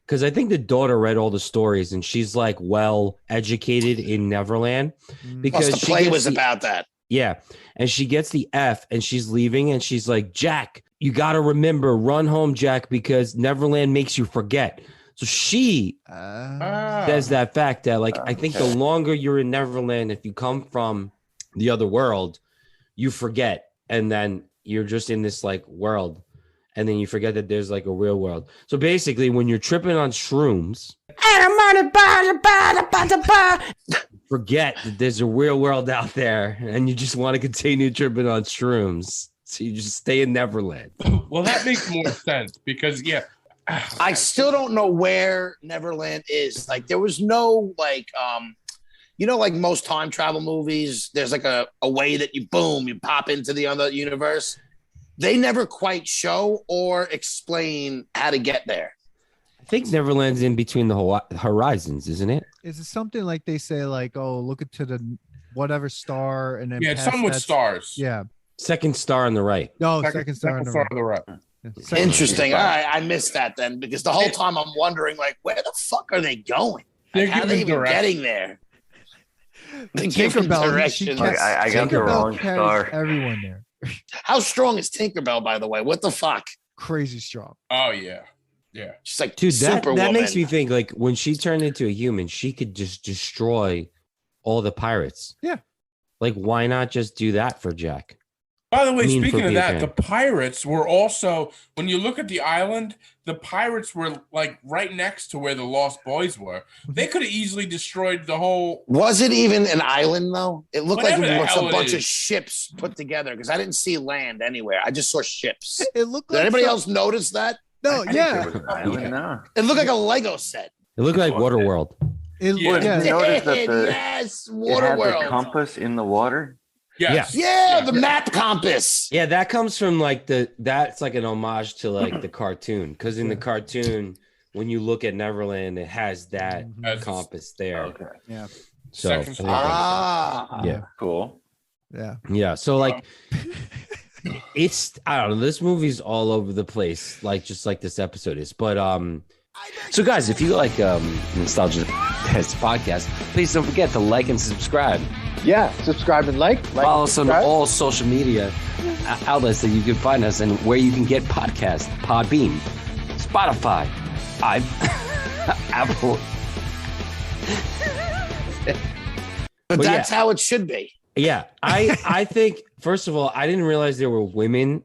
Because I think the daughter read all the stories and she's like well educated in Neverland. Because the play was about that. Yeah. And she gets the F and she's leaving and she's like, Jack, you got to remember, run home, Jack, because Neverland makes you forget. So she says that fact that like, I think the longer you're in Neverland, if you come from the other world, you forget. And then you're just in this like world. And then you forget that there's like a real world. So basically, when you're tripping on shrooms, forget that there's a real world out there, and you just want to continue tripping on shrooms. So you just stay in Neverland. Well, that makes more sense because I still don't know where Neverland is. Like, there was no like, like most time travel movies. There's like a way that you pop into the other universe. they never quite show or explain how to get there. I think Neverland's in between the horizons, isn't it? Is it something like they say, like, oh, look to the whatever star, and then it's something with stars. Yeah. Second star on the right. No, second star on the right. Interesting. All right, I missed that then, because the whole time I'm wondering, like, where the fuck are they going? Like, how are they even getting there? Tinkerbelle, I got the wrong star. Everyone there. How strong is Tinkerbelle, by the way? What the fuck? Crazy strong. Oh yeah. She's like, dude, that Superwoman. makes me think, like, when she turned into a human, she could just destroy all the pirates. Yeah. Like, why not just do that for Jack? By the way, speaking of that, the pirates were also, when you look at the island, the pirates were like right next to where the Lost Boys were. They could have easily destroyed the whole. Was it even an island though? It looked like it was a bunch is. of ships put together, because I didn't see land anywhere. I just saw ships. It looked Did like anybody else notice that? No, yeah. It looked like a Lego set. It looked like Waterworld. Did you notice that yes, it had the Waterworld. compass in the water? Yes. Yeah, the map compass. Yeah, that comes from like that's like an homage to like the cartoon, because in the cartoon, when you look at Neverland, it has that compass there. Okay. Yeah. So yeah, cool. Yeah. So like, it's, I don't know. This movie's all over the place, like just like this episode is. But So guys, if you like Nostalgia Test podcast, please don't forget to like and subscribe. Yeah, subscribe and like. Follow us on all social media outlets that you can find us, and where you can get podcasts: Podbean, Spotify, Apple. But that's how it should be. Yeah, I think, first of all, I didn't realize there were women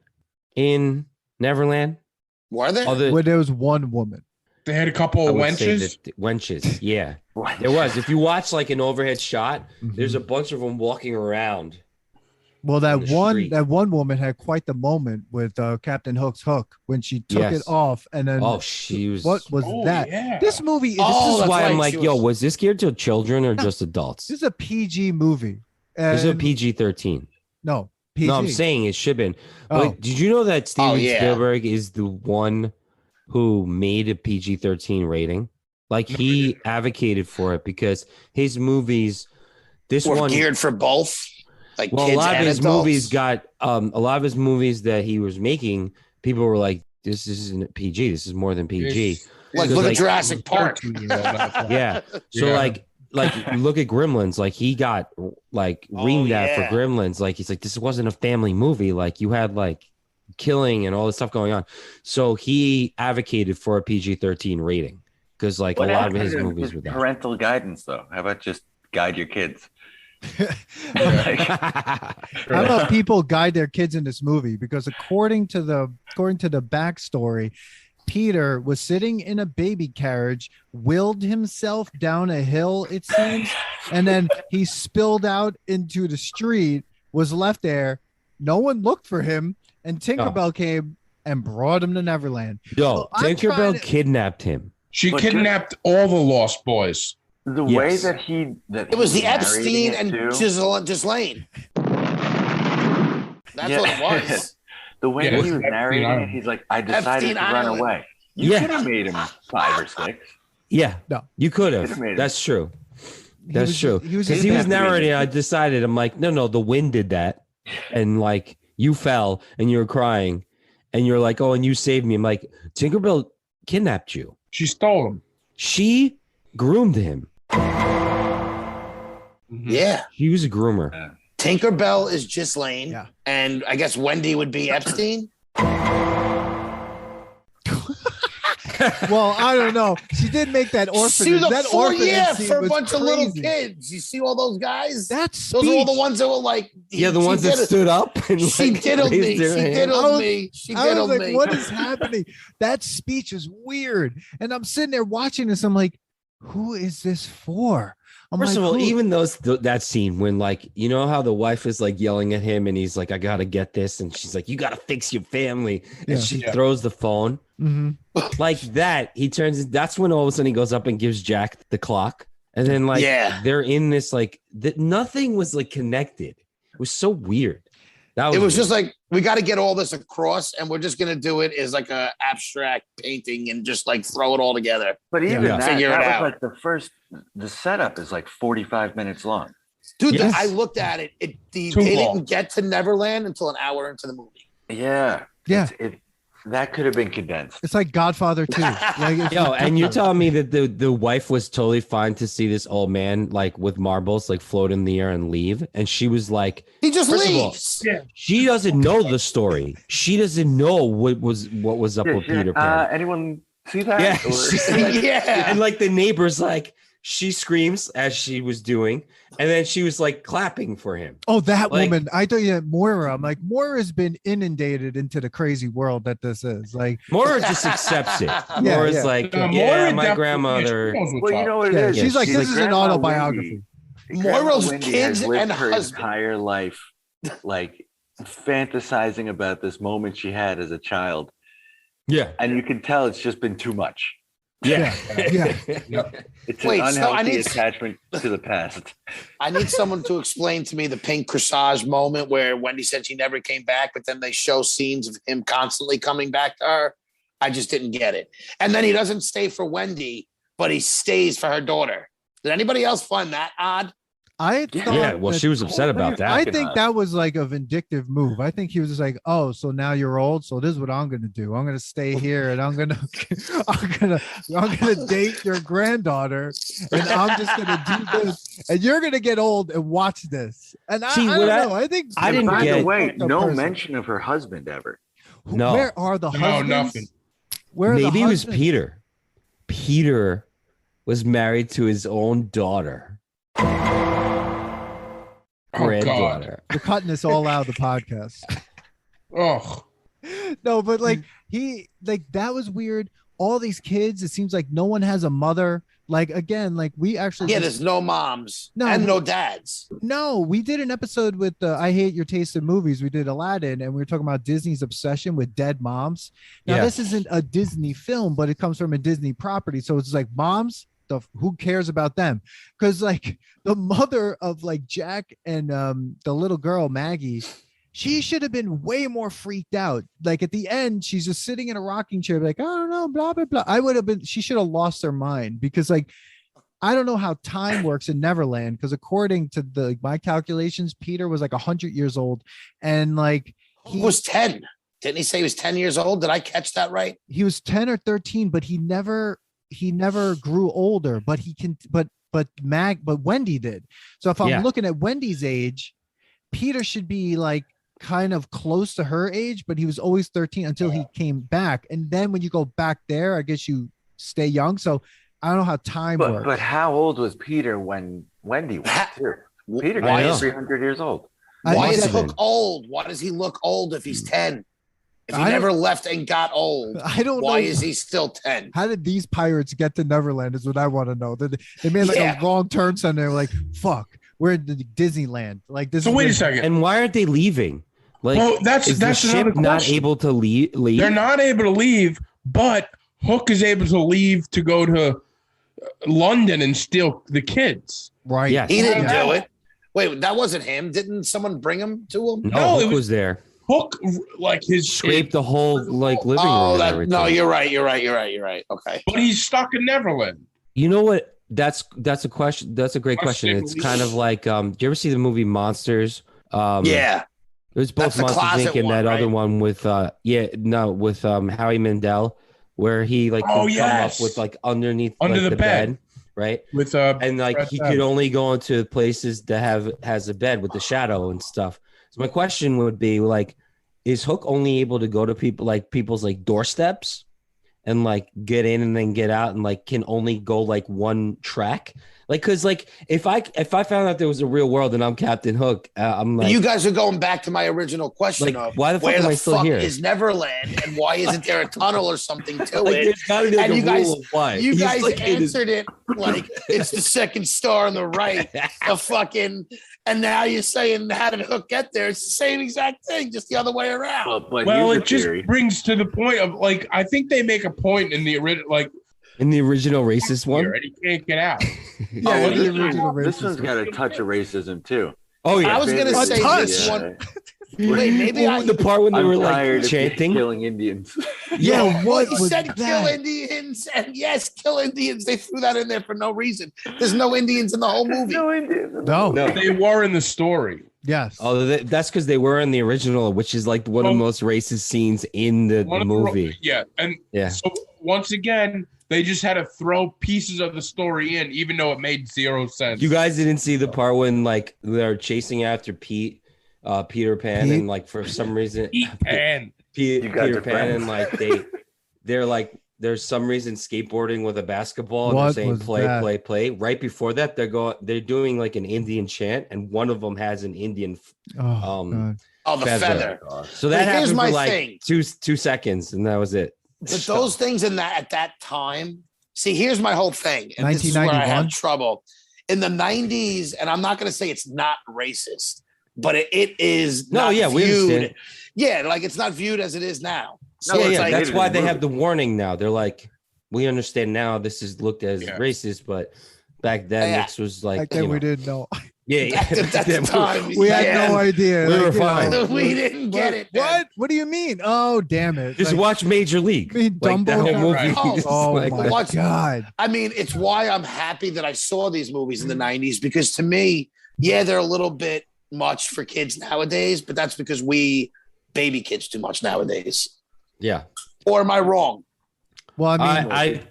in Neverland. Were there? Well, there was one woman. They had a couple of wenches. Wenches, yeah. There was. If you watch like an overhead shot, there's a bunch of them walking around. Well, that one woman had quite the moment with Captain Hook's hook when she took it off, and then she was. What was that? Yeah. This movie is. This is why I'm like, yo, was this geared to children or just adults? This is a PG movie. This is a PG-13. No, PG. No, I'm saying it should have been. But did you know that Steven Spielberg is the one who made a PG-13 rating? Like, he advocated for it because his movies, were geared for both. Like, well, kids a lot of and his adults. movies got a lot of his movies that he was making, people were like, this isn't PG, this is more than PG. Like, look at Jurassic Park. Yeah. So like look at Gremlins. Like, he got like reamed at for Gremlins. Like, he's like, this wasn't a family movie. Like, you had like killing and all this stuff going on. So he advocated for a PG-13 rating because like a lot of his movies were that. Parental guidance, though. How about just guide your kids? How about people guide their kids in this movie? Because according to the backstory, Peter was sitting in a baby carriage, willed himself down a hill, it seems, and then he spilled out into the street, was left there. No one looked for him, and Tinkerbelle came and brought him to Neverland. Yo, so Tinkerbelle kidnapped him. She kidnapped all the Lost Boys. The way that it was the Epstein and Ghislaine. That's what it was. The way he was narrating it, he's like, I decided to run away. You could have made him 5 or 6. Yeah, no, you could have. That's true. That's true. Because he was narrating, I decided, I'm like, no, the wind did that. And like, you fell and you were crying and you're like, oh, and you saved me. I'm like, Tinkerbelle kidnapped you. She stole him. She groomed him. Yeah. He was a groomer. Tinkerbelle is Ghislaine, and I guess Wendy would be Epstein. Well, I don't know. She did make that orphanage. See the that for a bunch crazy. of little kids. You see all those guys? Those are all the ones that were like, the ones that stood up. And she diddled me. She diddled me. She diddled me. What is happening? That speech is weird. And I'm sitting there watching this. I'm like, who is this for? First of all, even that scene when, like, you know how the wife is like yelling at him and he's like, I gotta get this, and she's like, you gotta fix your family, and she throws the phone like that. He turns. That's when all of a sudden he goes up and gives Jack the clock, and then like they're in this like that. Nothing was like connected. It was so weird. It was just like, we got to get all this across, and we're just going to do it as like a abstract painting and just like throw it all together. But even that figure it was out. like the setup is like 45 minutes long. Dude, I looked at it. They didn't get to Neverland until an hour into the movie. Yeah. Yeah. That could have been condensed. It's like Godfather 2. Like, Yo, and you're telling me that the wife was totally fine to see this old man like with marbles like float in the air and leave, and she was like, he just first leaves. Of all, she doesn't know the story. She doesn't know what was up with Peter Pan. Anyone see that? Yeah, and like the neighbors, like she screams as she was doing, and then she was like clapping for him. Oh, that woman! I thought you had Moira. I'm like, Moira's been inundated into the crazy world that this is. Like, Moira just accepts it. Moira's like, my grandmother. Well, you know what it is. She's like, this is an autobiography. Moira's kids and her husband. entire life, like fantasizing about this moment she had as a child. Yeah, and you can tell it's just been too much. Yeah. It's an unhealthy attachment to the past. I need someone to explain to me the pink corsage moment where Wendy said she never came back, but then they show scenes of him constantly coming back to her. I just didn't get it. And then he doesn't stay for Wendy, but he stays for her daughter. Did anybody else find that odd? Well, she was upset about that. I think that was like a vindictive move. I think he was just like, "Oh, so now you're old. So this is what I'm gonna do. I'm gonna stay here, and I'm gonna date your granddaughter, and I'm just gonna do this, and you're gonna get old and watch this." And I don't know. I think I didn't. By the way, no mention of her husband ever. No. Where are the husbands? No, nothing. Where maybe it was Peter. Peter was married to his own daughter. Granddaughter. We're cutting this all out of the podcast. No, but like that was weird. All these kids, it seems like no one has a mother. Like again, like we actually there's no moms and no dads. No, we did an episode with I Hate Your Taste in Movies. We did Aladdin, and we were talking about Disney's obsession with dead moms. Now this isn't a Disney film, but it comes from a Disney property, so it's like moms. Who cares about them? Because like the mother of like Jack and the little girl Maggie, she should have been way more freaked out. Like at the end, she's just sitting in a rocking chair, like I don't know, blah blah blah. I would have been. She should have lost her mind because like I don't know how time works in Neverland. Because according to my calculations, Peter was like 100 years old, and like he was 10. Didn't he say he was 10 years old? Did I catch that right? He was 10 or 13, but he never grew older, but but Wendy did. So if I'm looking at Wendy's age, Peter should be like kind of close to her age, but he was always 13 until he came back. And then when you go back there, I guess you stay young. So I don't know how time works. But how old was Peter when Wendy was too? Peter is 300 years old. Why is Hook old? Why does he look old if he's 10? If he never left and got old, I don't know. Why is he still 10? How did these pirates get to Neverland is what I want to know. They made like a wrong turn somewhere. They were like, fuck, we're in Disneyland. Like this. So wait a second. And why aren't they leaving? Like, that's the ship not able to leave? They're not able to leave, but Hook is able to leave to go to London and steal the kids. Right. Yes. He didn't do it. Wait, that wasn't him. Didn't someone bring him to him? No, Hook was there. Hook, like scraped the whole like living room. No, you're right. Okay, but he's stuck in Neverland. You know what? That's a question. That's a great question. It's kind of like, do you ever see the movie Monsters? Yeah, it was both Monsters Inc. and that other one with Howie Mandel, where he like come up with like under the bed, right? With and like he could only go into places that has a bed with the shadow and stuff. So my question would be like, is Hook only able to go to people's like doorsteps and like get in and then get out and like can only go like one track? Like, cause like if I found out there was a real world and I'm Captain Hook, I'm like, you guys are going back to my original question like, of why the fuck where am I the still fuck here? is Neverland and why isn't there a tunnel or something to like, it? There's gotta be like and a you guys, rule of why. you He's guys like, answered it like it's the second star on the right. The fucking, and now you're saying how did Hook get there? It's the same exact thing, just the other way around. Well, it just brings to the point of like I think they make a point in the original racist one, and he can't get out. This one's got a touch of racism too. Oh yeah, I was gonna say this one. Wait, maybe the part when they were like chanting, killing Indians. Yeah, what he said? Kill Indians, and yes, kill Indians. They threw that in there for no reason. There's no Indians in the whole movie. No Indians. No, they were in the story. Yes. Oh, that's because they were in the original, which is like one of the most racist scenes in the movie. So once again, they just had to throw pieces of the story in, even though it made zero sense. You guys didn't see the part when like they're chasing after Peter Pan, and like for some reason Peter Pan, and like they're like there's some reason skateboarding with a basketball, and they're saying play. Right before that, they're doing like an Indian chant, and one of them has an Indian the feather. So that happened for like 2 seconds, and that was it. But those things at that time. See, here's my whole thing, and this is where I have trouble. In the 90s, and I'm not going to say it's not racist, but it is. No, yeah, we understand. Yeah, like it's not viewed as it is now. So like, that's why they have the warning now. They're like, we understand now this is looked as racist, but back then this was like, back then we didn't know. Yeah, at the time, we had no idea. We were fine. We didn't get it. What? What do you mean? Oh, damn it! Just watch Major League. I mean, like that whole movie. Oh my God! I mean, it's why I'm happy that I saw these movies in the 90s, because to me, they're a little bit much for kids nowadays, but that's because we baby kids too much nowadays. Yeah. Or am I wrong? Well, I mean,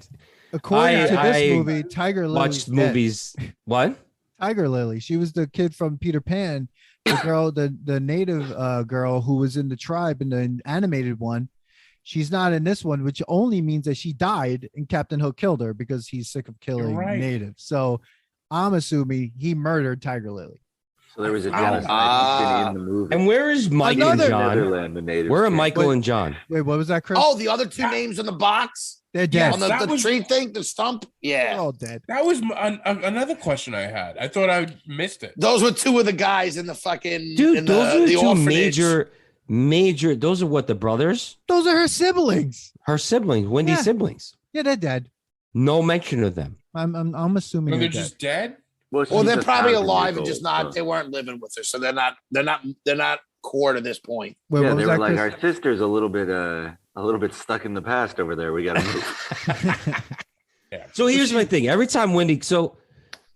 according to this movie, Tiger Lily watched movies. What? Tiger Lily. She was the kid from Peter Pan, the girl, the native girl who was in the tribe in the animated one. She's not in this one, which only means that she died and Captain Hook killed her because he's sick of killing natives. So I'm assuming he murdered Tiger Lily. So there was a genocide in the movie. And where is Mike and John? Neverland, the natives. Where are Michael and John? Wait, what was that, Chris? Oh, the other two names on the box? They're dead. On the tree thing, the stump? Yeah. They're all dead. That was another question I had. I thought I missed it. Those were two of the guys in the fucking... Dude, those are the two orphanage. major... Those are what, the brothers? Those are her siblings. Her siblings, Wendy's siblings. Yeah, they're dead. No mention of them. I'm assuming they're just dead? Well, they're probably alive and just not. They weren't living with her, so they're not core to this point. Wait, yeah, they were like, our sister's a little bit stuck in the past over there. We got to move. So here's my thing. Every time Wendy, so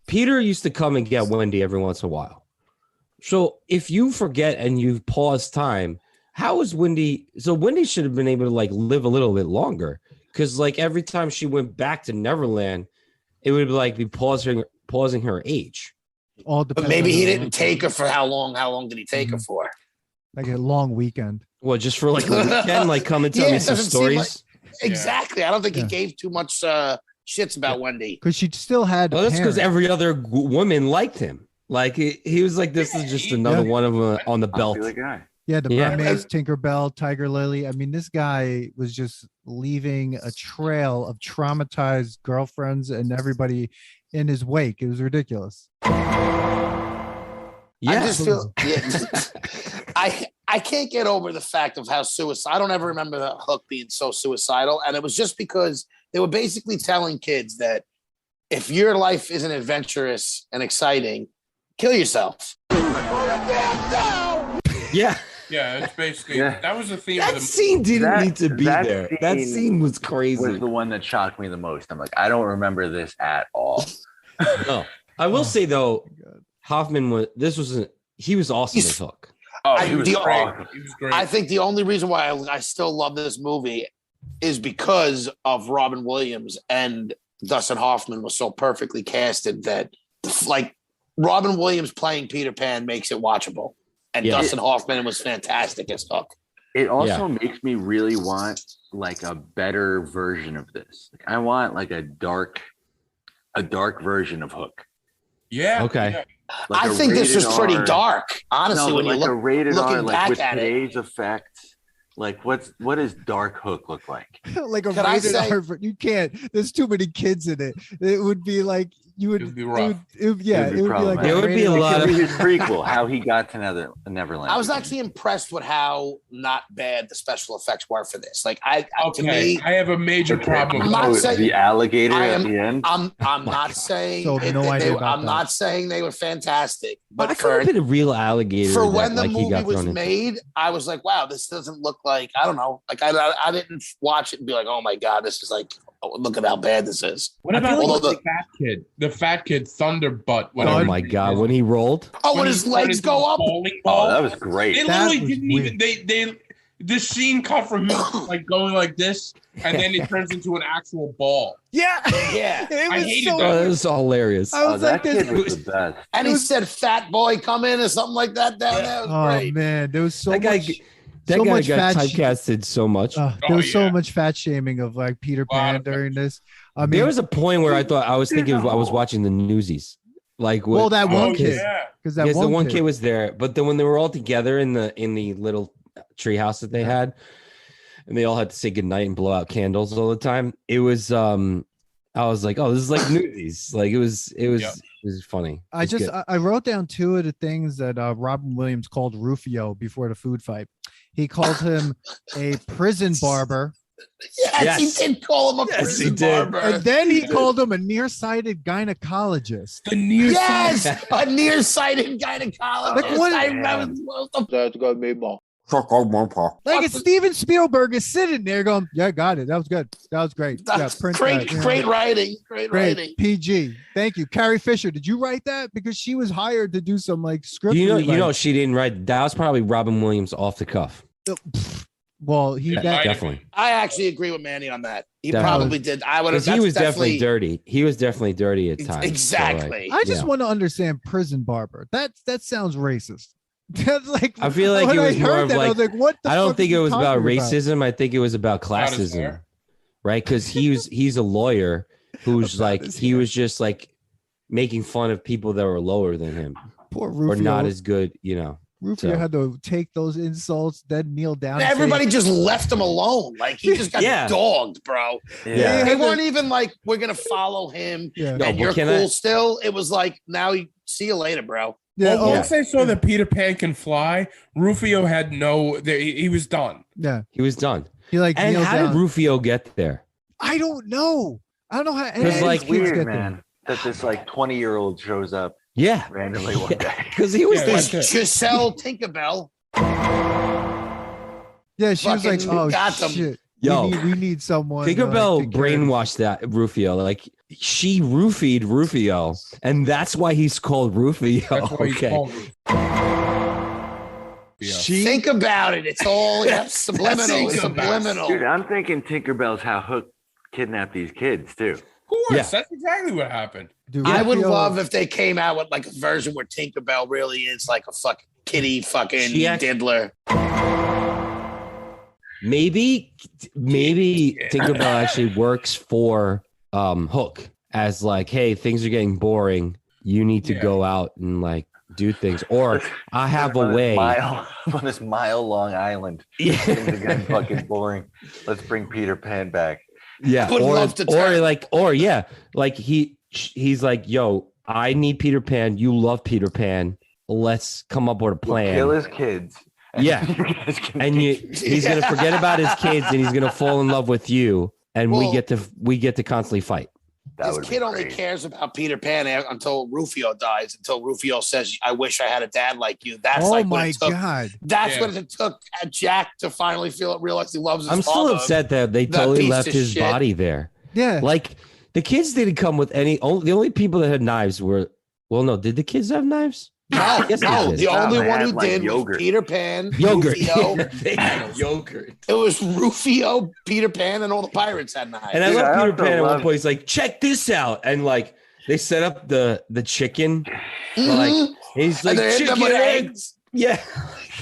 Peter used to come and get Wendy every once in a while. So if you forget and you pause time, how is Wendy? So Wendy should have been able to like live a little bit longer, because like every time she went back to Neverland, it would like be pausing her age. But maybe he didn't take her for how long? How long did he take her for? Like a long weekend. Well, just for like a weekend, like come and tell me some stories. Exactly. I don't think he gave too much shits about Wendy. Because she still had. Well, that's because every other woman liked him. Like he was like, this is just another one of them on the belt. Yeah, the mermaids, Tinkerbelle, Tiger Lily. I mean, this guy was just leaving a trail of traumatized girlfriends and everybody in his wake. It was ridiculous. Yeah, I just feel I can't get over the fact of how suicide. I don't ever remember the Hook being so suicidal, and it was just because they were basically telling kids that if your life isn't adventurous and exciting, kill yourself. Yeah. Yeah, it's basically that was the theme of the scene didn't need to be there. That scene was crazy. Was the one that shocked me the most. I'm like, I don't remember this at all. No, I will say though, Hoffman he was awesome as Hook. Oh, he was great. He was great. I think the only reason why I still love this movie is because of Robin Williams, and Dustin Hoffman was so perfectly casted that like Robin Williams playing Peter Pan makes it watchable. And Dustin Hoffman was fantastic as Hook. It also makes me really want like a better version of this. Like, I want like a dark version of Hook. Yeah. Okay. Yeah. Like I think this was pretty dark, honestly. When you like a rated R, like with today's it. effects, like what does Dark Hook look like? Like a rated R. You can't. There's too many kids in it. It would be like You would, It would be rough. it would be like problematic. There would be a lot It could of be his prequel, how he got to Neverland. I was actually impressed with how not bad the special effects were for this. Like to Okay, me, I have a major problem. I'm not with saying- the alligator I at am- the end. I'm not saying So no idea about I'm that. not saying they were fantastic, I but could have been a real alligator. for that, when the like, he movie got was thrown into. made, I was like, wow, this doesn't look like, I don't know. Like I didn't watch it and be like, oh my God, this is like, oh, look at how bad this is. What about Although the fat kid Thunderbutt? Oh Whatever. my God, when he rolled. Oh, when his he legs turned go into a up. bowling Oh, ball. that was great. They That literally was didn't weird. even they the scene cut from him like going like this, and then it turns into an actual ball. Yeah. Yeah. It I was hated so that. Oh, that was hilarious. I Oh, was like, that this. kid was the best. And he said, "Fat boy, come in," or something like that down there. It was Oh great. man, there was so That guy, much. that so guy much got fat typecasted so much. There Oh, was so yeah. much fat shaming of like Peter Lot Pan of during this. I mean, There was a point where I thought I was thinking I was watching the Newsies. Like, well, that Oh one kid, yeah. because that yes, one, the one kid was there, but then when they were all together in the little treehouse that they had, and they all had to say goodnight and blow out candles all the time, it was I was like, oh, this is like Newsies. Like it was funny. I It was good. I wrote down two of the things that Robin Williams called Ruffio before the food fight. He called him a prison barber, Yes, he did call him a Yes, prison he did. barber. and then he called him a nearsighted gynecologist. The near Yes, a nearsighted gynecologist. Like, what- I remember. That's got me ball. Like it's Steven Spielberg is sitting there going, "Yeah, got it. That was good. That was great. That's print great, that, yeah. great writing. Great writing. PG. Thank you, Carrie Fisher. Did you write that? Because she was hired to do some like script. you rewriting. know, she didn't write. That was probably Robin Williams off the cuff. Well, he It that, might- Definitely. I actually agree with Manny on that. He Definitely. probably did. I would have. Because he was definitely dirty. He was definitely dirty at times. So, like, Exactly. I just Yeah. want to understand prison barber. That sounds racist. That's like I feel like when it was I more heard of that, I like, was like, what the I don't fuck think is it he was about talking racism. I think it was about Not his classism, hair. right? Because he's a lawyer who's About like his he hair. was just like making fun of people that were lower than him Poor or Ruffio. not as good, you know. Ruffio so. had to take those insults, then kneel down. And and say, everybody just left him alone. Like he just got Yeah. dogged, bro. Yeah. They weren't even like, we're gonna follow him Yeah. No, and but you're can cool I- still. It was like, now you see you later, bro. Yeah. Well, Oh, once they saw that Peter Pan can fly, Ruffio had he was done. yeah. He was done. He like And kneeled how down. did Rufio get there? I don't know. I don't know how any of Because, these like, kids Weird, get man, that this like 20-year-old shows up Yeah, randomly one day. because he was Yeah, like, that's it. Giselle Tinkerbell. Yeah, she was like, Fucking "Oh got them. shit, Yo, we need someone." to, Tinkerbell like, take care of brainwashed that Rufio. Like she roofied Rufio, and that's why he's called Rufio. That's why he's Okay, called Yeah. she Think about it. It's all subliminal. Think about it. Subliminal. Dude, I'm thinking Tinkerbell's how Hook kidnapped these kids too. Of course, Yeah. that's exactly what happened. Dude, I would Rufio- love if they came out with like a version where Tinkerbell really is like a fucking kitty fucking She act- diddler. maybe Tinkerbell actually works for Hook as like, hey, things are getting boring. You need to Yeah. go out and like do things, or I have a On this way. on this mile-long island. Yeah. Things are getting fucking boring. Let's bring Peter Pan back. Yeah, Would love to he's like, yo, I need Peter Pan. You love Peter Pan. Let's come up with a We'll plan. kill his kids. Yeah. You guys can And he's gonna forget about his kids, and he's gonna fall in love with you, and Well- we get to constantly fight. That This would be kid only great. cares about Peter Pan until Rufio dies. Until Rufio says, "I wish I had a dad like you." That's Oh like what my it took. god! That's Yeah. what it took Jack to finally realize he loves his I'm still father. upset that they that totally piece left of his shit. body there. Yeah, Like the kids didn't come with any. The only people that had knives were. Well, no, did the kids have knives? No, Yes, they no. did. The No, only they one had, who like, did yogurt. was Peter Pan, Yogurt. Rufio. They had yogurt. It was Rufio, Peter Pan, and all the pirates had knives. And I Dude, love I Peter also Pan at one love- point. He's like, check this out. And like they set up the chicken. Mhm. Like he's like, and they hit them with chicken eggs. Yeah.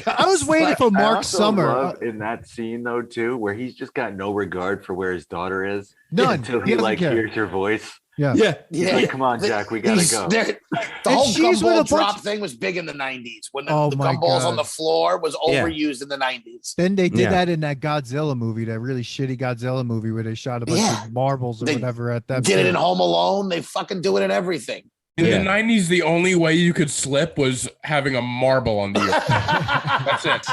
I was waiting for I Mark also Summer. love in that scene though too, where he's just got no regard for where his daughter is None. until He he doesn't like care. hears her voice. Yeah. Like, come on, Jack, we gotta go. The whole gumball drop thing was big in the 90s when the gumballs on the floor was overused in the 90s. Then they did that in that Godzilla movie, that really shitty Godzilla movie where they shot a bunch of marbles or whatever at that. Did it in Home Alone. They fucking do it in everything. In the 90s, the only way you could slip was having a marble on the ear. That's it.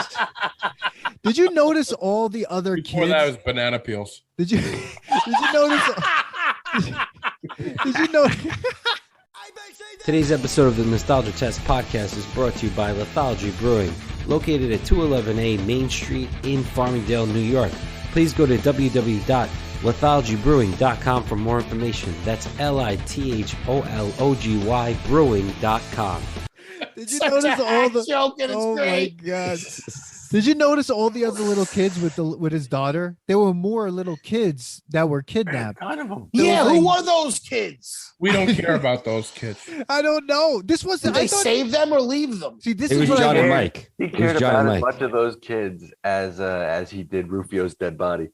Did you notice all the other kids? Before that was banana peels. Did you notice? Did you know? Today's episode of the Nostalgia Test podcast is brought to you by Lithology Brewing, located at 211A Main Street in Farmingdale, New York. Please go to www.lithologybrewing.com for more information. That's LITHOLOGY brewing.com. Did you notice all the joking? Oh my god! Did you notice all the other little kids with his daughter? There were more little kids that were kidnapped. Who are those kids? We don't care about those kids. I don't know. This was. Did they save them or leave them? See, this it is was what John and Mike. He cared about as much of those kids as he did Ruffio's dead body.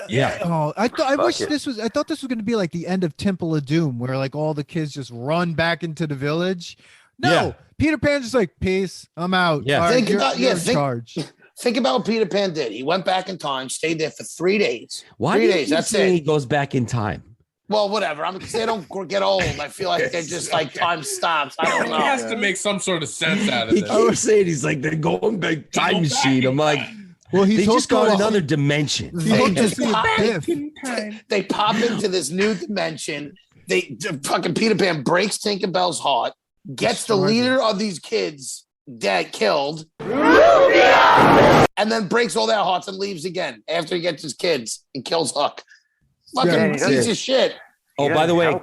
Yeah. Oh, I thought this was going to be like the end of Temple of Doom, where like all the kids just run back into the village. No, Peter Pan's just like, peace, I'm out. Yeah, right, you're in charge. Think about what Peter Pan did. He went back in time, stayed there for 3 days. Why 3 do days? That's it. He it. goes back in time. Well, whatever. Because they don't get old. I feel like they're just like time stops. I don't know. He has to make some sort of sense out of this. I was saying he's like they're going back time machine. I'm like, well, he's they just go to in another dimension. They pop into this new dimension. Fucking Peter Pan breaks Tinkerbell's heart, gets the leader of these kids killed, and then breaks all their hearts and leaves again after he gets his kids and kills Hook. Fucking piece of shit. Oh, by the way,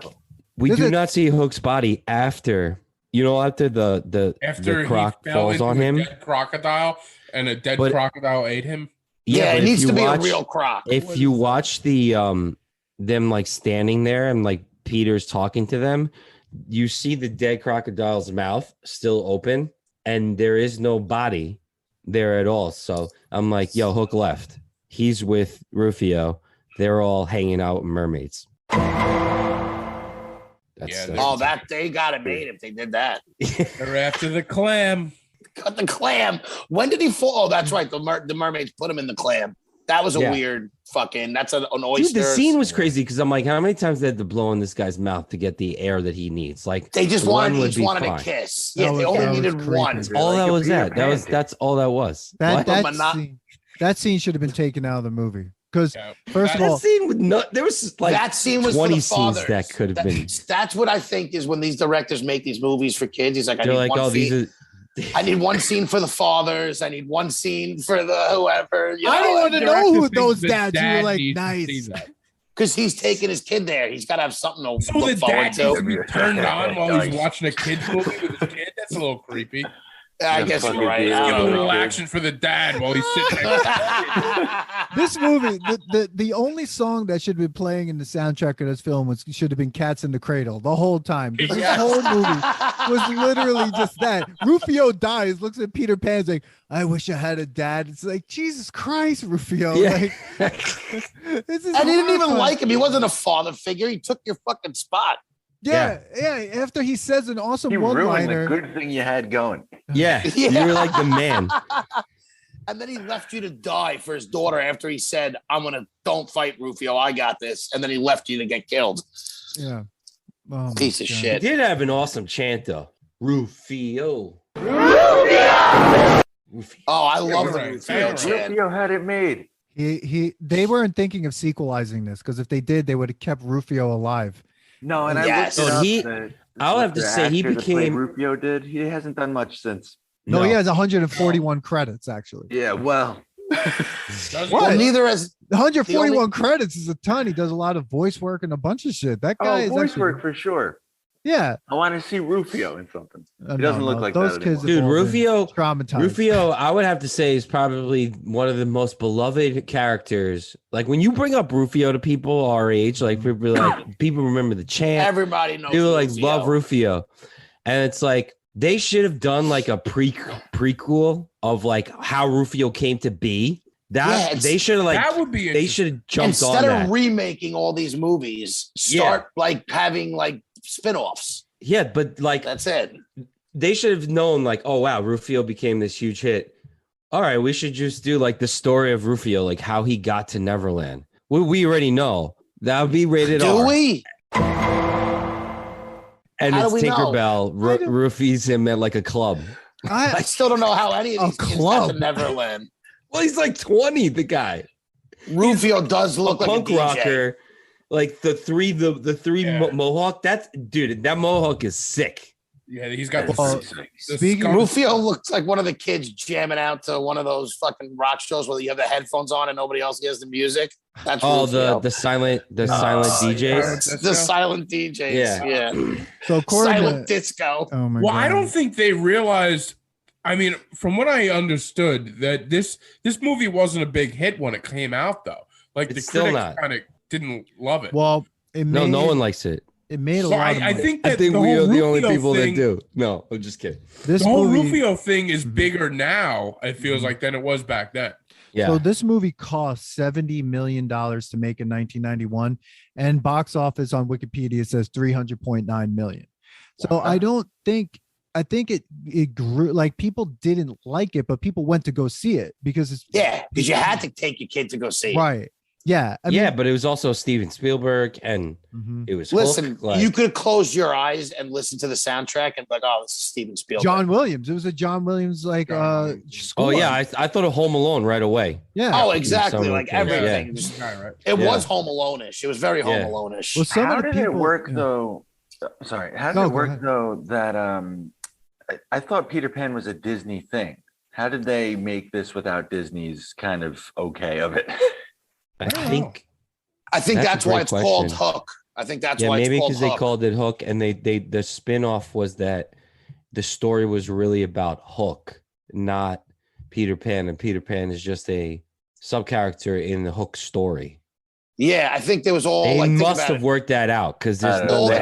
we do not see Hook's body after the croc falls on him. Dead crocodile and a dead crocodile ate him. Yeah, it needs to be a real croc. If you watch the them like standing there and like Peter's talking to them, you see the dead crocodile's mouth still open and there is no body there at all. So I'm like, yo, Hook left. He's with Ruffio. They're all hanging out with mermaids. They got it made if they did that. They're after the clam. Cut the clam. When did he fall? Oh, that's right. The mermaids put him in the clam. That was a weird fucking. That's an oyster. Dude, the scene was crazy because I'm like, how many times they had to blow in this guy's mouth to get the air that he needs? Like they just wanted a kiss. Yeah, they only needed one. That's all that was that. That's all that was. That scene should have been taken out of the movie. Because first of all, there was like that scene was 20 for the scenes that could have been. That's what I think is when these directors make these movies for kids. He's like, I need one scene for the fathers. I need one scene for the whoever. I don't want to know who those dads were like. Nice. Because he's taking his kid there. He's got to have something to look forward to. Be turned on while he's watching a kid's movie with his kid. That's a little creepy. I guess you're right. Give a little action for the dad while he's sitting there. This movie, the only song that should have been playing in the soundtrack of this film should have been "Cats in the Cradle" the whole time. This whole movie was literally just that. Ruffio dies, looks at Peter Pan, like, "I wish I had a dad." It's like, Jesus Christ, Ruffio! Yeah. And he didn't even like him. He wasn't a father figure. He took your fucking spot. Yeah. After he says an awesome one-liner, the good thing you had going. Yeah, you were like the man. And then he left you to die for his daughter after he said, don't fight Ruffio, I got this. And then he left you to get killed. Yeah. Piece of shit. He did have an awesome chant though. Ruffio. Oh, I love the Ruffio chant. Ruffio had it made. They weren't thinking of sequelizing this because if they did, they would have kept Ruffio alive. No, and I'll have to say he became Ruffio did. He hasn't done much since. No, he has 141 credits actually. Yeah, well, neither has 141 credits is a ton. He does a lot of voice work and a bunch of shit. That guy is voice work for sure. Yeah, I want to see Ruffio in something. He doesn't look like those that kids. Dude, Ruffio, I would have to say is probably one of the most beloved characters. Like when you bring up Ruffio to people our age, like people remember the chant. Everybody knows. People like love Ruffio, and it's like they should have done like a prequel of like how Ruffio came to be They should have that would be they should have jumped on that. Instead of remaking all these movies, start like having like spin-offs. Yeah, but like that's it. They should have known, like, oh wow, Ruffio became this huge hit. All right, we should just do like the story of Ruffio, like how he got to Neverland. We already know that would be rated R. Do we? And How it's do we Tinkerbelle roofies him at like a club. I still don't know how any of these kids got to Neverland. Well, he's like 20, the guy. Rufio does look like punk a DJ. rocker. Like the three mohawk. That mohawk is sick. Yeah, he's got Rufio looks like one of the kids jamming out to one of those fucking rock shows where you have the headphones on and nobody else hears the music. That's Rufio. the silent DJs. The silent DJs. Yeah. So silent disco. Oh my God. I don't think they realized. I mean, from what I understood, that this movie wasn't a big hit when it came out, though. Like the critics kind of didn't love it. Well, no one likes it. It made a lot of money. I think we are the only people that do. No, I'm just kidding. The whole Ruffio thing is bigger now, it feels like, than it was back then. Yeah. So this movie cost $70 million to make in 1991, and box office on Wikipedia says 300.9 million. So I think it grew. Like, people didn't like it, but people went to go see it because because you had to take your kid to go see it. Right. Yeah. I mean, but it was also Steven Spielberg, and it was you could have closed your eyes and listened to the soundtrack and be like, oh, this is Steven Spielberg. John Williams. It was a John Williams score. Oh yeah, I thought of Home Alone right away. Yeah. Oh, exactly. Like everything. Yeah. It was Home Alone-ish. It was very Home Alone-ish. Well, how did it work though? Sorry, how did it work though that I thought Peter Pan was a Disney thing. How did they make this without Disney's kind of okay of it? I think that's why it's called Hook. I think that's why it's maybe called because they called it Hook, and the spin-off was that the story was really about Hook, not Peter Pan, and Peter Pan is just a sub-character in the Hook story. Yeah, I think there was all. They must have worked that out because there's no way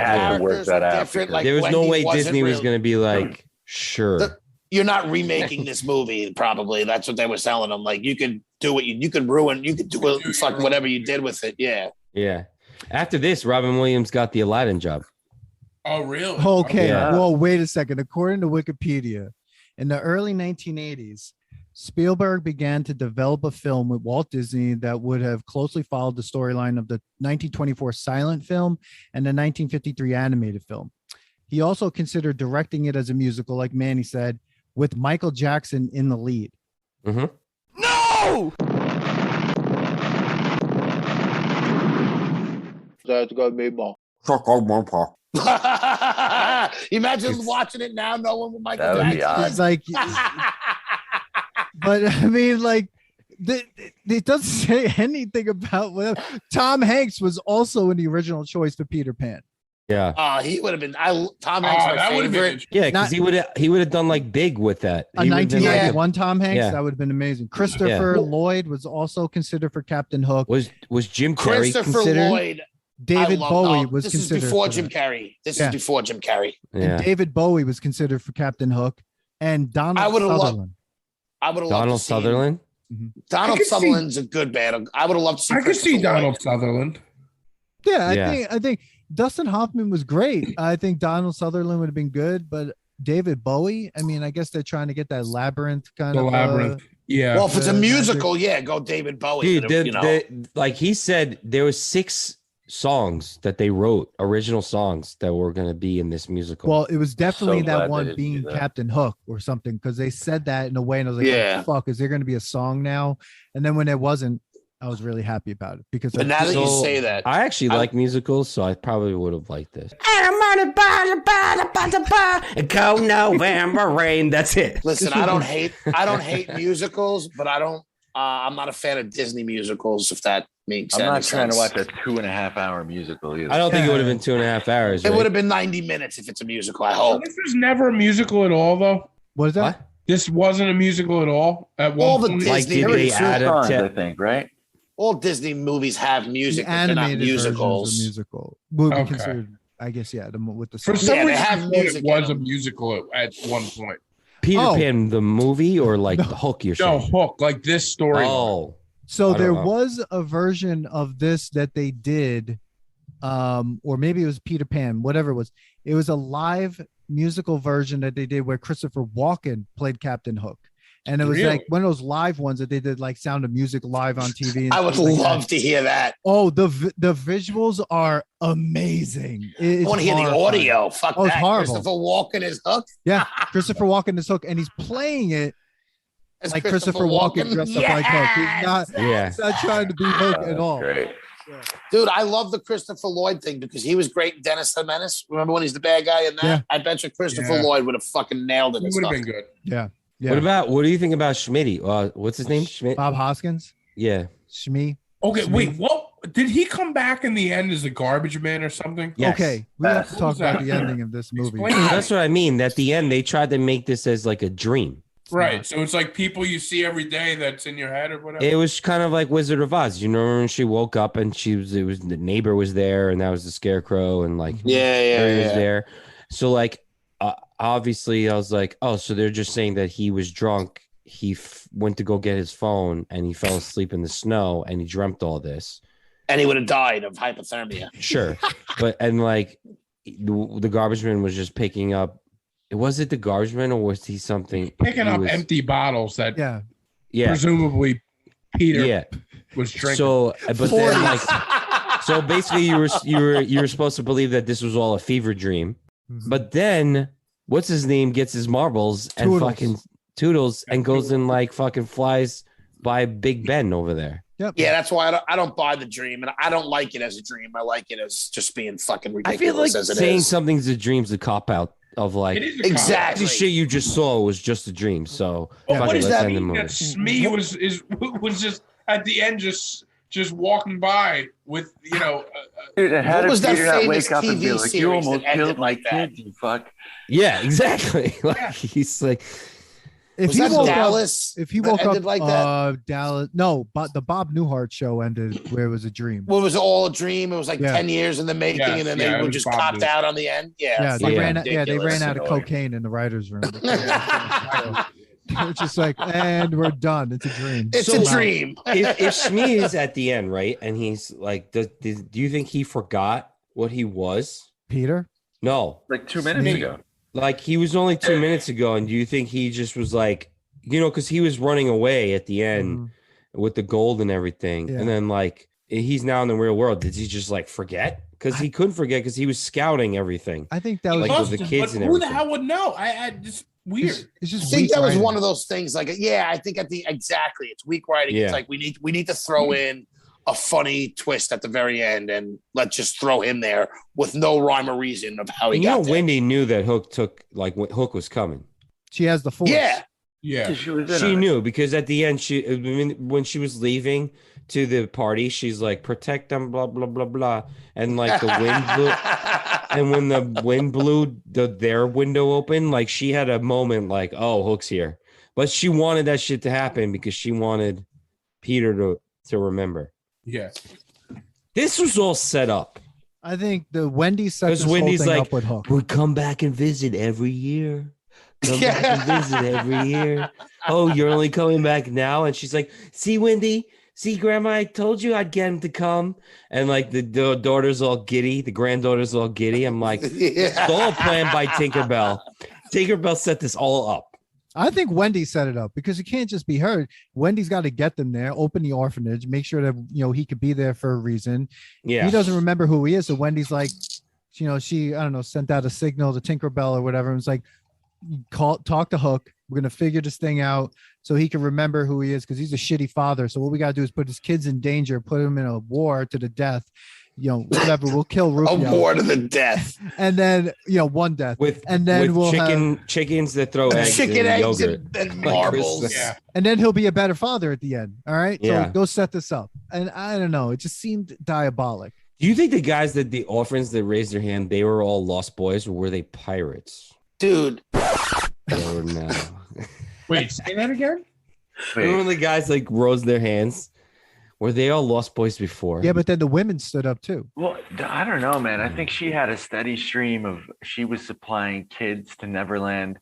there was no way Disney was going to be like, sure. You're not remaking this movie. Probably that's what they were selling them. Like, you could do what you could ruin. You could do fucking whatever you did with it. Yeah. Yeah. After this, Robin Williams got the Aladdin job. Oh, really? Okay. Yeah. Well, wait a second. According to Wikipedia, in the early 1980s, Spielberg began to develop a film with Walt Disney that would have closely followed the storyline of the 1924 silent film and the 1953 animated film. He also considered directing it as a musical, like Manny said, with Michael Jackson in the lead. Mm-hmm. No! That's got me ball. Imagine watching it now, knowing what Michael Jackson is like. But I mean, like, it doesn't say anything about whether Tom Hanks was also in the original choice for Peter Pan. Yeah. He would have been. Tom Hanks. My favorite. Yeah, because he would have done like big with that. A 1991 Tom Hanks, that would have been amazing. Christopher Lloyd was also considered for Captain Hook. Was Jim Carrey Christopher considered? Lloyd. David Bowie was considered. This is before Jim Carrey. This is before Jim Carrey. And David Bowie was considered for Captain Hook, and Donald Sutherland. I would have loved Donald Sutherland. Donald Sutherland's a good band. I would have loved to see. I could see Donald Sutherland. Yeah, I think Dustin Hoffman was great. I think Donald Sutherland would have been good, but David Bowie, I mean, I guess they're trying to get that labyrinth kind of. Labyrinth. Yeah. Well, if it's a musical, go David Bowie. Dude, like he said, there was 6 songs that they wrote, original songs that were going to be in this musical. Well, it was definitely that one being Captain Hook or something, because they said that in a way, and I was like, oh, fuck, is there going to be a song now? And then when it wasn't, I was really happy about it because. But now that you say that, I actually like musicals, so I probably would have liked this. Go November rain. That's it. Listen, I don't hate musicals, but I'm not a fan of Disney musicals. If that makes sense. I'm not trying to watch a 2.5-hour musical either. I don't think it would have been 2.5 hours. It would have been 90 minutes if it's a musical. I hope. This was never a musical at all, though. What is that? What? This wasn't a musical at all. At all one the point. Disney songs, I think, right? All Disney movies have music, but they're not musicals. Musical would be considered, I guess, with the for some reason, it was a musical at one point. Peter Pan the movie or like Hook? You're saying? Hook, like this story. Oh, so there was a version of this that they did, or maybe it was Peter Pan, whatever it was. It was a live musical version that they did where Christopher Walken played Captain Hook. And it was like one of those live ones that they did like Sound of Music live on TV. I would love to hear that. Oh, the visuals are amazing. I want to hear the audio. Fuck that. It's horrible. Christopher Walken is Hook. Yeah, Christopher Walken is Hook, and he's playing it like Christopher Walken dressed up like Hook. He's not trying to be Hook at all. Great. Yeah. Dude, I love the Christopher Lloyd thing because he was great in Dennis the Menace. Remember when he's the bad guy in that? Yeah. I bet you Christopher Lloyd would have fucking nailed it. He would have been good. Yeah. What do you think about Schmitty? What's his name? Schmidt? Bob Hoskins? Yeah. Shmee. Okay, Shmee. wait, what? Did he come back in the end as a garbage man or something? Yes. Okay, we have to talk about the ending of this movie. That's what I mean. At the end, they tried to make this as like a dream. Right. So it's like people you see every day that's in your head or whatever. It was kind of like Wizard of Oz. You know, when she woke up and it was the neighbor was there and that was the scarecrow and like Harry was there. So like obviously I was like, oh, so they're just saying that he was drunk. He went to go get his phone and he fell asleep in the snow and he dreamt all this. And he would have died of hypothermia. Sure. And like the garbage man was just picking up. Was it the garbage man or was he something? Picking up empty bottles that presumably Peter was drinking. So, but then like, so basically you were supposed to believe that this was all a fever dream. Mm-hmm. But then what's his name gets his marbles and fucking Toodles and goes and like fucking flies by Big Ben over there. Yep. Yeah, that's why I don't buy the dream, and I don't like it as a dream. I like it as just being fucking ridiculous. I feel like as it saying is. something's a dream's a cop out of like exactly the shit you just saw was just a dream. So what does that mean? That Smee was just at the end just walking by with Dude, what was that famous wake up and be TV like, series you almost that killed ended my like that? kid, you fuck. Yeah, exactly. Like he's like. If was he that woke Dallas? Up, if he woke ended up like that? Dallas, no, but the Bob Newhart show ended where it was a dream. Well, it was all a dream. It was like 10 years in the making, and then they were just copped out on the end. They ran out of cocaine in the writer's room. It's just like, and we're done. It's a dream. It's a dream. if Smee is at the end, right, and he's like, do you think he forgot what he was? Peter? No, like 2 minutes ago. Like he was only 2 minutes ago, and do you think he just was like, because he was running away at the end with the gold and everything, and then like he's now in the real world. Did he just like forget? Because he couldn't forget because he was scouting everything. I think that was like with the kids and everything. Who the hell would know? I just weird. It's just I think that was one of those things. Like, I think exactly. It's weak writing. Yeah. It's like we need to throw in a funny twist at the very end, and let's just throw him there with no rhyme or reason of how he got there. Wendy knew that Hook was coming. She has the force. Yeah. She knew because at the end, when she was leaving to the party, she's like, protect them, blah, blah, blah, blah. And like the wind blew. And when the wind blew their window open, like she had a moment like, oh, Hook's here. But she wanted that shit to happen because she wanted Peter to remember. Yeah. This was all set up. I think the Wendy set this Wendy's whole thing like, up with Hook. We'll come back and visit every year. Come back and visit every year. Oh, you're only coming back now? And she's like, see, Wendy? See, Grandma, I told you I'd get him to come. And like the daughter's all giddy. The granddaughter's all giddy. I'm like, it's all planned by Tinkerbell. Tinkerbell set this all up. I think Wendy set it up because it can't just be her. Wendy's got to get them there, open the orphanage, make sure that he could be there for a reason. Yeah, he doesn't remember who he is, so Wendy's like, she I don't know, sent out a signal to Tinkerbell or whatever. And it's like, talk to Hook. We're gonna figure this thing out so he can remember who he is because he's a shitty father. So what we gotta do is put his kids in danger, put him in a war to the death. Whatever, we'll kill Ruffio. A war to the death. And then, one death. And then we'll have chickens that throw eggs and yogurt. And marbles. Yeah. And then he'll be a better father at the end. All right. Yeah. So go set this up. And I don't know. It just seemed diabolic. Do you think the guys the orphans that raised their hand, they were all lost boys or were they pirates? Dude. Or no. Wait, say that again? Remember when the guys like rose their hands? Were they all lost boys before? Yeah, but then the women stood up too. Well, I don't know, man. I think she had a steady stream of she was supplying kids to Neverland.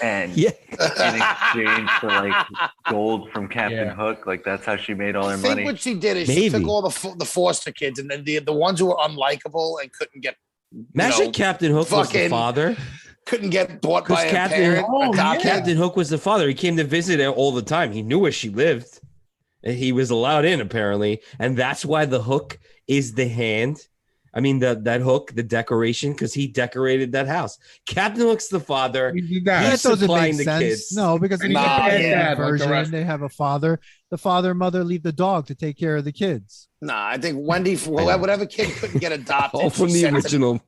And Yeah. in exchange for like gold from Captain Hook, like that's how she made all her I think money. what she did is she took all the foster kids and then the ones who were unlikable and couldn't get. Imagine Captain Hook was the father. Couldn't get bought by a parent. Captain Hook was the father. He came to visit her all the time. He knew where she lived. And he was allowed in, apparently. And that's why the hook is the hand. I mean, that hook, the decoration, because he decorated that house. Captain Hook's the father. He's supplying the kids. No, because in the bad version, they have a father. The father and mother leave the dog to take care of the kids. Nah, I think Wendy, whatever kid couldn't get adopted. All from the original.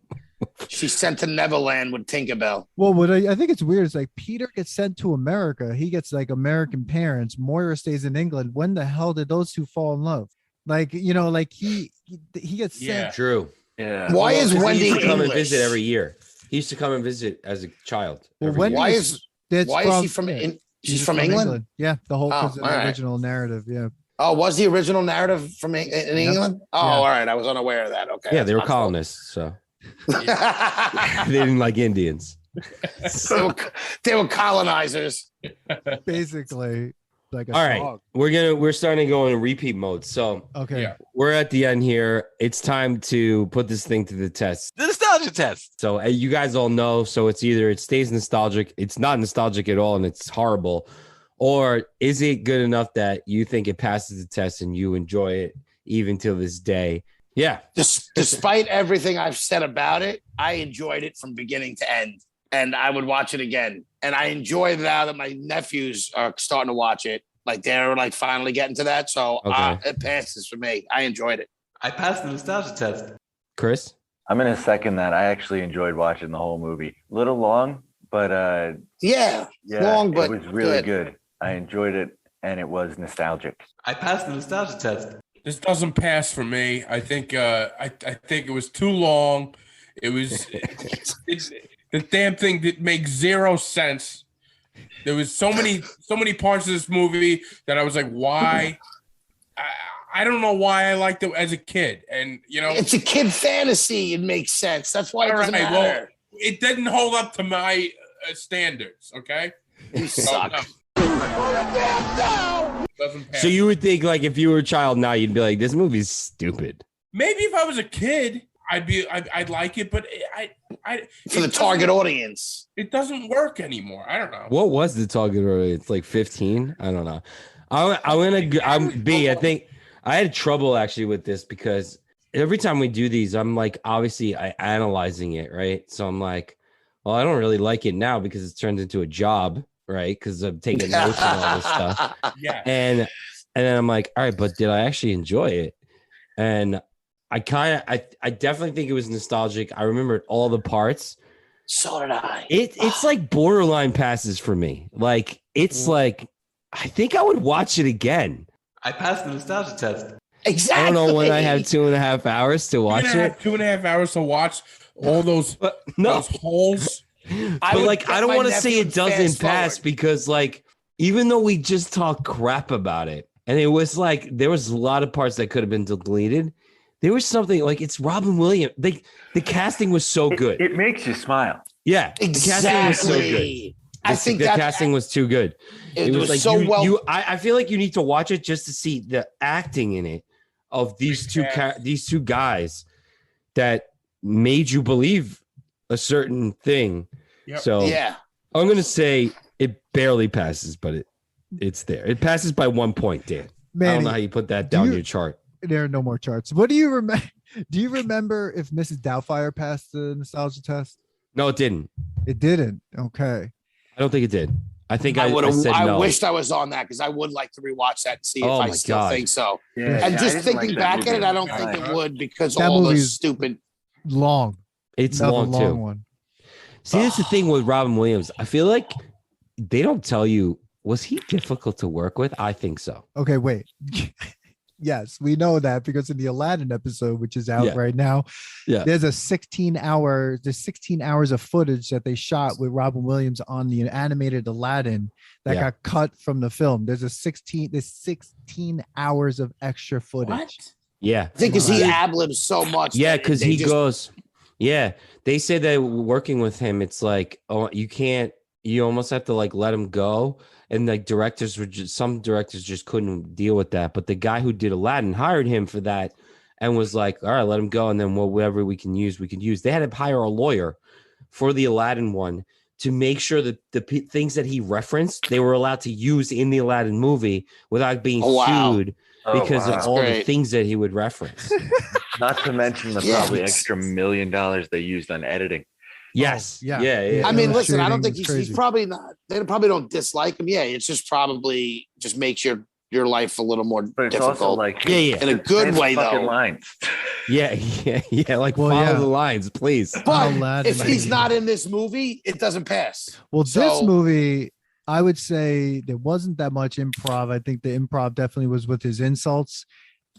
She sent to Neverland with Tinkerbelle. Well, what I think it's weird is like Peter gets sent to America. He gets like American parents. Moira stays in England. When the hell did those two fall in love? Like, like he gets sent. True. Yeah. Why is Wendy he used to come English? and visit every year? He used to come and visit as a child. Well, why is she from? She's from England. Yeah, the whole right. original narrative. Yeah. Oh, was the original narrative from in England? Oh, all right. I was unaware of that. Okay. Yeah, they were colonists, so they didn't like Indians. They were colonizers. Basically, like all right, we're starting to go in repeat mode. So we're at the end here. It's time to put this thing to the test. The nostalgia test. So you guys all know. So it's either it stays nostalgic, it's not nostalgic at all, and it's horrible, or is it good enough that you think it passes the test and you enjoy it even till this day? Yeah. Despite everything I've said about it, I enjoyed it from beginning to end, and I would watch it again. And I enjoy now that my nephews are starting to watch it. Like they're like finally getting to that. So it passes for me. I enjoyed it. I passed the nostalgia test. Chris? I'm going to second that. I actually enjoyed watching the whole movie. A little long, but long, but it was really good. I enjoyed it, and it was nostalgic. I passed the nostalgia test. This doesn't pass for me. I think I think it was too long. It was the damn thing that makes zero sense. There was so many parts of this movie that I was like, why? I don't know why I liked it as a kid, and it's a kid fantasy. It makes sense. That's why it doesn't matter. Well, it didn't hold up to my standards. Okay, you suck. So you would think like if you were a child now, you'd be like, this movie's stupid. Maybe if I was a kid, I'd like it, but for the target audience, it doesn't work anymore. I don't know. What was the target audience? Like 15? I don't know. I think I had trouble actually with this because every time we do these, I'm like, obviously I analyzing it, right? So I'm like, well, I don't really like it now because it's turned into a job, right? Because I'm taking notes and all this stuff. Yeah. And then I'm like, all right, but did I actually enjoy it? And I definitely think it was nostalgic. I remembered all the parts. So did I. It's like borderline passes for me. Like it's like I think I would watch it again. I passed the nostalgia test. Exactly. I don't know when I have 2.5 hours to watch it. 2.5 hours to watch all those those holes. But like I don't want to say it doesn't pass because like even though we just talked crap about it and it was like there was a lot of parts that could have been deleted. There was something like it's Robin Williams. The casting was so good. It makes you smile. Yeah, exactly. The casting was so good. I think the casting was too good. It was like so well. I feel like you need to watch it just to see the acting in it of these two guys that made you believe a certain thing. Yep. So I'm gonna say it barely passes, but it's there. It passes by 1 point, Dan. Manny, I don't know how you put that down your chart. There are no more charts. What do you remember? Do you remember if Mrs. Doubtfire passed the nostalgia test? No, it didn't. It didn't. Okay. I don't think it did. I think I said I no. wished I was on that because I would like to rewatch that and see if I still think so. Yeah, and just thinking back at it, I don't think it would because all those stupid long. It's long too. One. See, that's the thing with Robin Williams. I feel like they don't tell you. Was he difficult to work with? I think so. Okay, wait. Yes, we know that because in the Aladdin episode, which is out right now, there's 16 hours of footage that they shot with Robin Williams on the animated Aladdin that got cut from the film. There's 16 hours of extra footage. What? Yeah. I think because he ad-libs so much. Yeah, because he goes, they say that working with him, it's like, oh, you can't you almost have to like let him go. And like some directors just couldn't deal with that. But the guy who did Aladdin hired him for that and was like, all right, let him go. And then whatever we can use. They had to hire a lawyer for the Aladdin one to make sure that the things that he referenced, they were allowed to use in the Aladdin movie without being sued because of all the things that he would reference. Not to mention the probably extra $1 million they used on editing. Yes. Yeah. Yeah. I mean, listen, I don't think he's probably not. They probably don't dislike him. Yeah, it's just probably just makes your life a little more difficult. Also like, in a good way though. Lines. Yeah. Like follow the lines, please. But if he's not in this movie, it doesn't pass. Well, this movie, I would say there wasn't that much improv. I think the improv definitely was with his insults.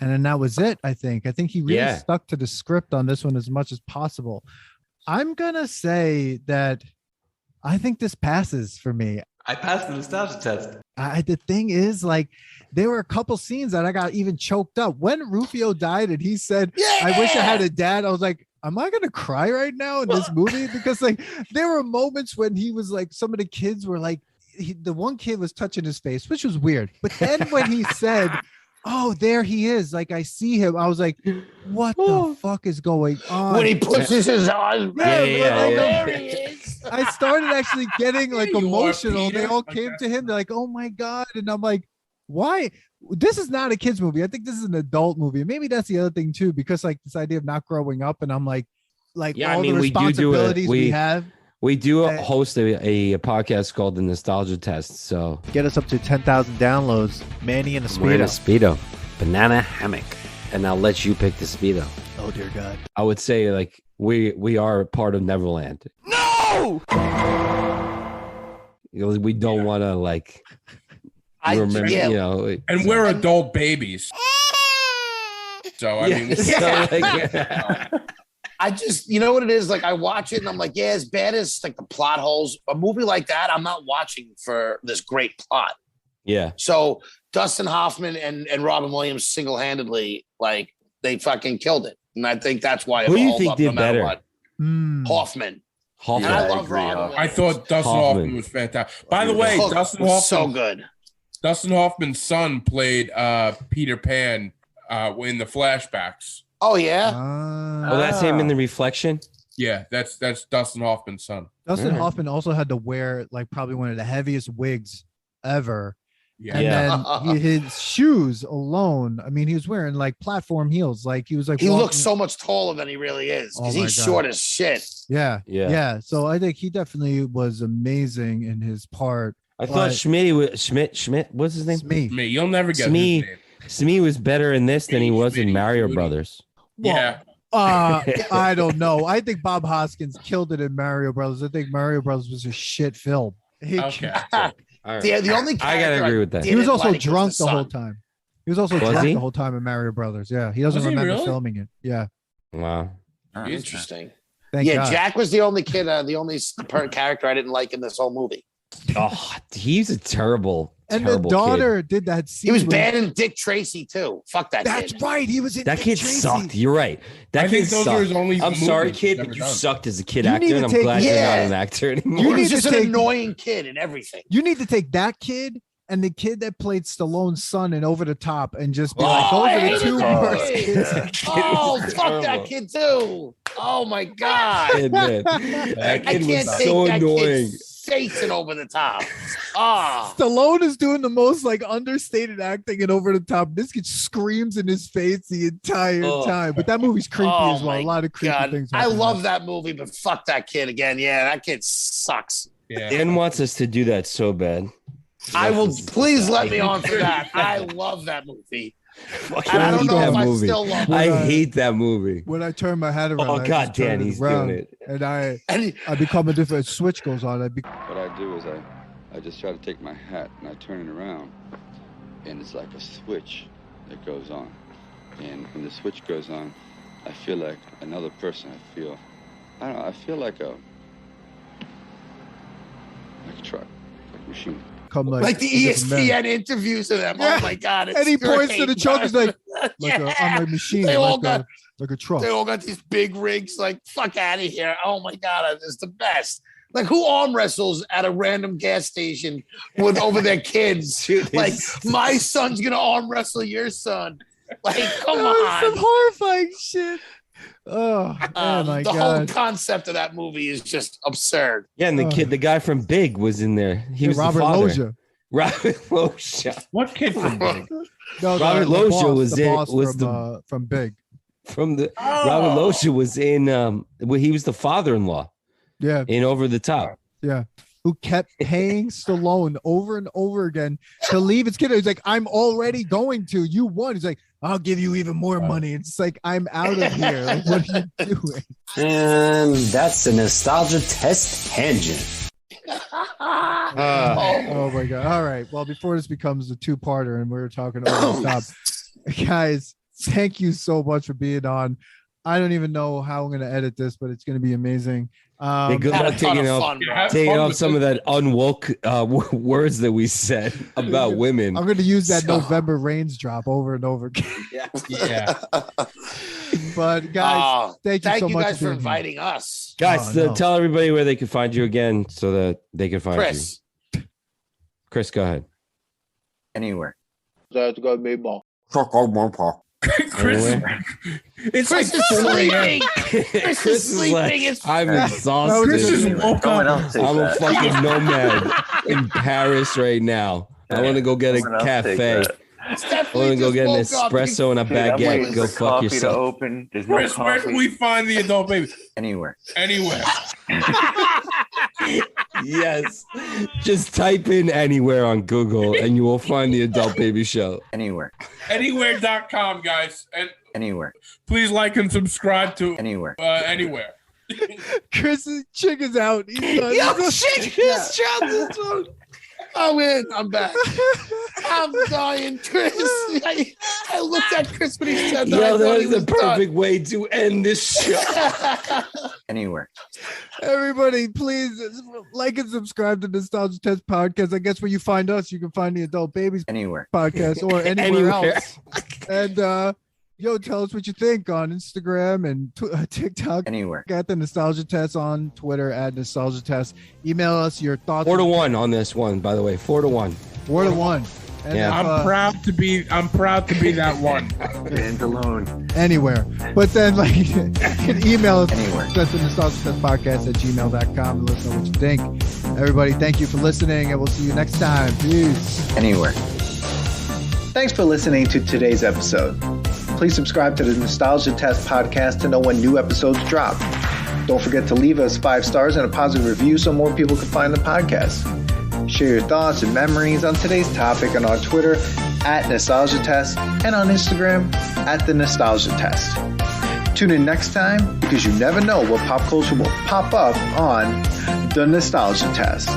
And then that was it, I think. I think he really stuck to the script on this one as much as possible. I'm going to say that I think this passes for me. I passed the nostalgia test. The thing is, like, there were a couple scenes that I got even choked up. When Ruffio died and he said, I wish I had a dad, I was like, am I going to cry right now in this movie? Because, like, there were moments when he was like, some of the kids were like, the one kid was touching his face, which was weird. But then when he said, oh, there he is. Like, I see him. I was like, what the fuck is going on? When he pushes his arms. There he is. I started actually getting like emotional. They all came to him. They're like, oh my God. And I'm like, why? This is not a kid's movie. I think this is an adult movie. Maybe that's the other thing too, because like this idea of not growing up. And I'm like all the responsibilities we have. We do host a podcast called The Nostalgia Test. So get us up to 10,000 downloads. Manny and a Speedo. Wearing a Speedo. Banana hammock. And I'll let you pick the Speedo. Oh, dear God. I would say like we are part of Neverland. No! We don't want to like remember, you know. And we're adult babies. So, I mean. I just, you know what it is? Like, I watch it and I'm like, yeah, as bad as like the plot holes, a movie like that, I'm not watching for this great plot. Yeah. So Dustin Hoffman and Robin Williams single-handedly, like, they fucking killed it. And I think that's why it Who do you think did better? Hoffman. And I love Robin. I thought Dustin Hoffman was fantastic. By the way, Dustin Hoffman so good. Dustin Hoffman's son played Peter Pan in the flashbacks. Oh yeah. That's him in the reflection. Yeah, that's Dustin Hoffman's son. Dustin Hoffman also had to wear like probably one of the heaviest wigs ever. Yeah. And then his shoes alone. I mean, he was wearing like platform heels. Like he was like he looks so much taller than he really is because he's short as shit. Yeah. So I think he definitely was amazing in his part. I thought Schmidt. What's his name? Smee. You'll never get his name. Smee was better in this than he was in Mario Brothers. Yeah. I don't know. I think Bob Hoskins killed it in Mario Brothers. I think Mario Brothers was a shit film. Okay. Right. The only I gotta agree with that. He was also drunk the whole time. He was also drunk he? the whole time in Mario Brothers. Yeah, he doesn't remember filming it. Yeah. Wow. Interesting. Thank God. Jack was the only kid, the only character I didn't like in this whole movie. Oh, he's a terrible. And the daughter did that scene. He was bad in Dick Tracy too. Fuck that. That's kid. right. He was in that Dick kid Tracy. sucked. You're right. That kid sucked. I'm sorry, kid, but you sucked as a kid actor, and I'm glad you're not an actor anymore. You need just an annoying kid and everything. You need to take that kid and the kid that played Stallone's son in Over the Top and just be like, those are the two worst kids. Oh, fuck that kid too. Oh my God. That kid was so annoying. Jason Over the Top. Stallone is doing the most like understated acting and Over the Top. This kid screams in his face the entire time. But that movie's creepy as well. A lot of creepy things. I love that movie, but fuck that kid again. Yeah, that kid sucks. Yeah. Dan wants us to do that so bad. I will please let me on for that. I love that movie. And I don't know if I still love it. I hate that movie. When I turn my hat around, God, Dan, he's doing it. And I become a different switch goes on. What I do is I just try to take my hat and I turn it around, and it's like a switch that goes on. And when the switch goes on, I feel like another person. I don't know, I feel like a truck, like a machine. Like the ESPN interviews of them. Yeah. Oh my God. And he points to the truck. He's like, I'm a machine. They all like a truck. They all got these big rigs. Like, fuck out of here. Oh my God. It's the best. Like, who arm wrestles at a random gas station with over their kids? Dude, like, my son's gonna arm wrestle your son. Like, come on. Some horrifying shit. Oh my the god! whole concept of that movie is just absurd. Yeah, and the guy from Big was in there. He was Robert the father. Loggia. Robert Loggia. What kid from Big? No, Robert Loggia was from Big. Robert Loggia was in. He was the father-in-law. Yeah. In Over the Top. Yeah. Who kept paying Stallone over and over again to leave his kid. He's like, I'm already going to. You won. He's like, I'll give you even more money. It's like, I'm out of here. Like, what are you doing? And that's the nostalgia test tangent. Oh my god! All right. Well, before this becomes a two-parter, and we're talking over the top, guys, thank you so much for being on. I don't even know how I'm going to edit this, but it's going to be amazing. Good luck taking off some of that unwoke words that we said about women. I'm going to use that November Rains drop over and over again. Yeah. But guys, thank you so much for inviting us. Guys, tell everybody where they can find you again so that they can find you. Chris, go ahead. Anywhere. That's got me ball. Chris, it's Chris is sleeping. Chris is sleeping. I'm exhausted. Chris just woke up. I'm a fucking nomad in Paris right now. I want to go get a cafe. I want to go get an espresso and a baguette. Go fuck yourself. Chris, where can we find the adult baby? Anywhere. Yes. Just type in anywhere on Google and you will find the Adult Baby Show. Anywhere. Anywhere.com, guys. And anywhere. Please like and subscribe to Anywhere. Anywhere. Chris's chick is out. He's done. Yo, chick is shot. I'm in. I'm back. I'm dying, Chris. I looked at Chris when he said that. Yo, that is the perfect way to end this show. Anywhere. Everybody, please like and subscribe to Nostalgia Test Podcast. I guess where you find us, you can find the Adult Babies Anywhere Podcast or anywhere else. And tell us what you think on Instagram and TikTok. Anywhere. Got the Nostalgia Test on Twitter at Nostalgia Test. Email us your thoughts. 4-1 on this one, by the way. 4-1. 4-1. And yeah, I'm proud to be that one. Stand alone. Anywhere. But then you can email us anywhere. That's the Nostalgia Test Podcast at gmail.com and let us know what you think. Everybody, thank you for listening, and we'll see you next time. Peace. Anywhere. Thanks for listening to today's episode. Please subscribe to the Nostalgia Test Podcast to know when new episodes drop. Don't forget to leave us 5 stars and a positive review so more people can find the podcast. Share your thoughts and memories on today's topic on our Twitter at Nostalgia Test and on Instagram at The Nostalgia Test. Tune in next time because you never know what pop culture will pop up on The Nostalgia Test.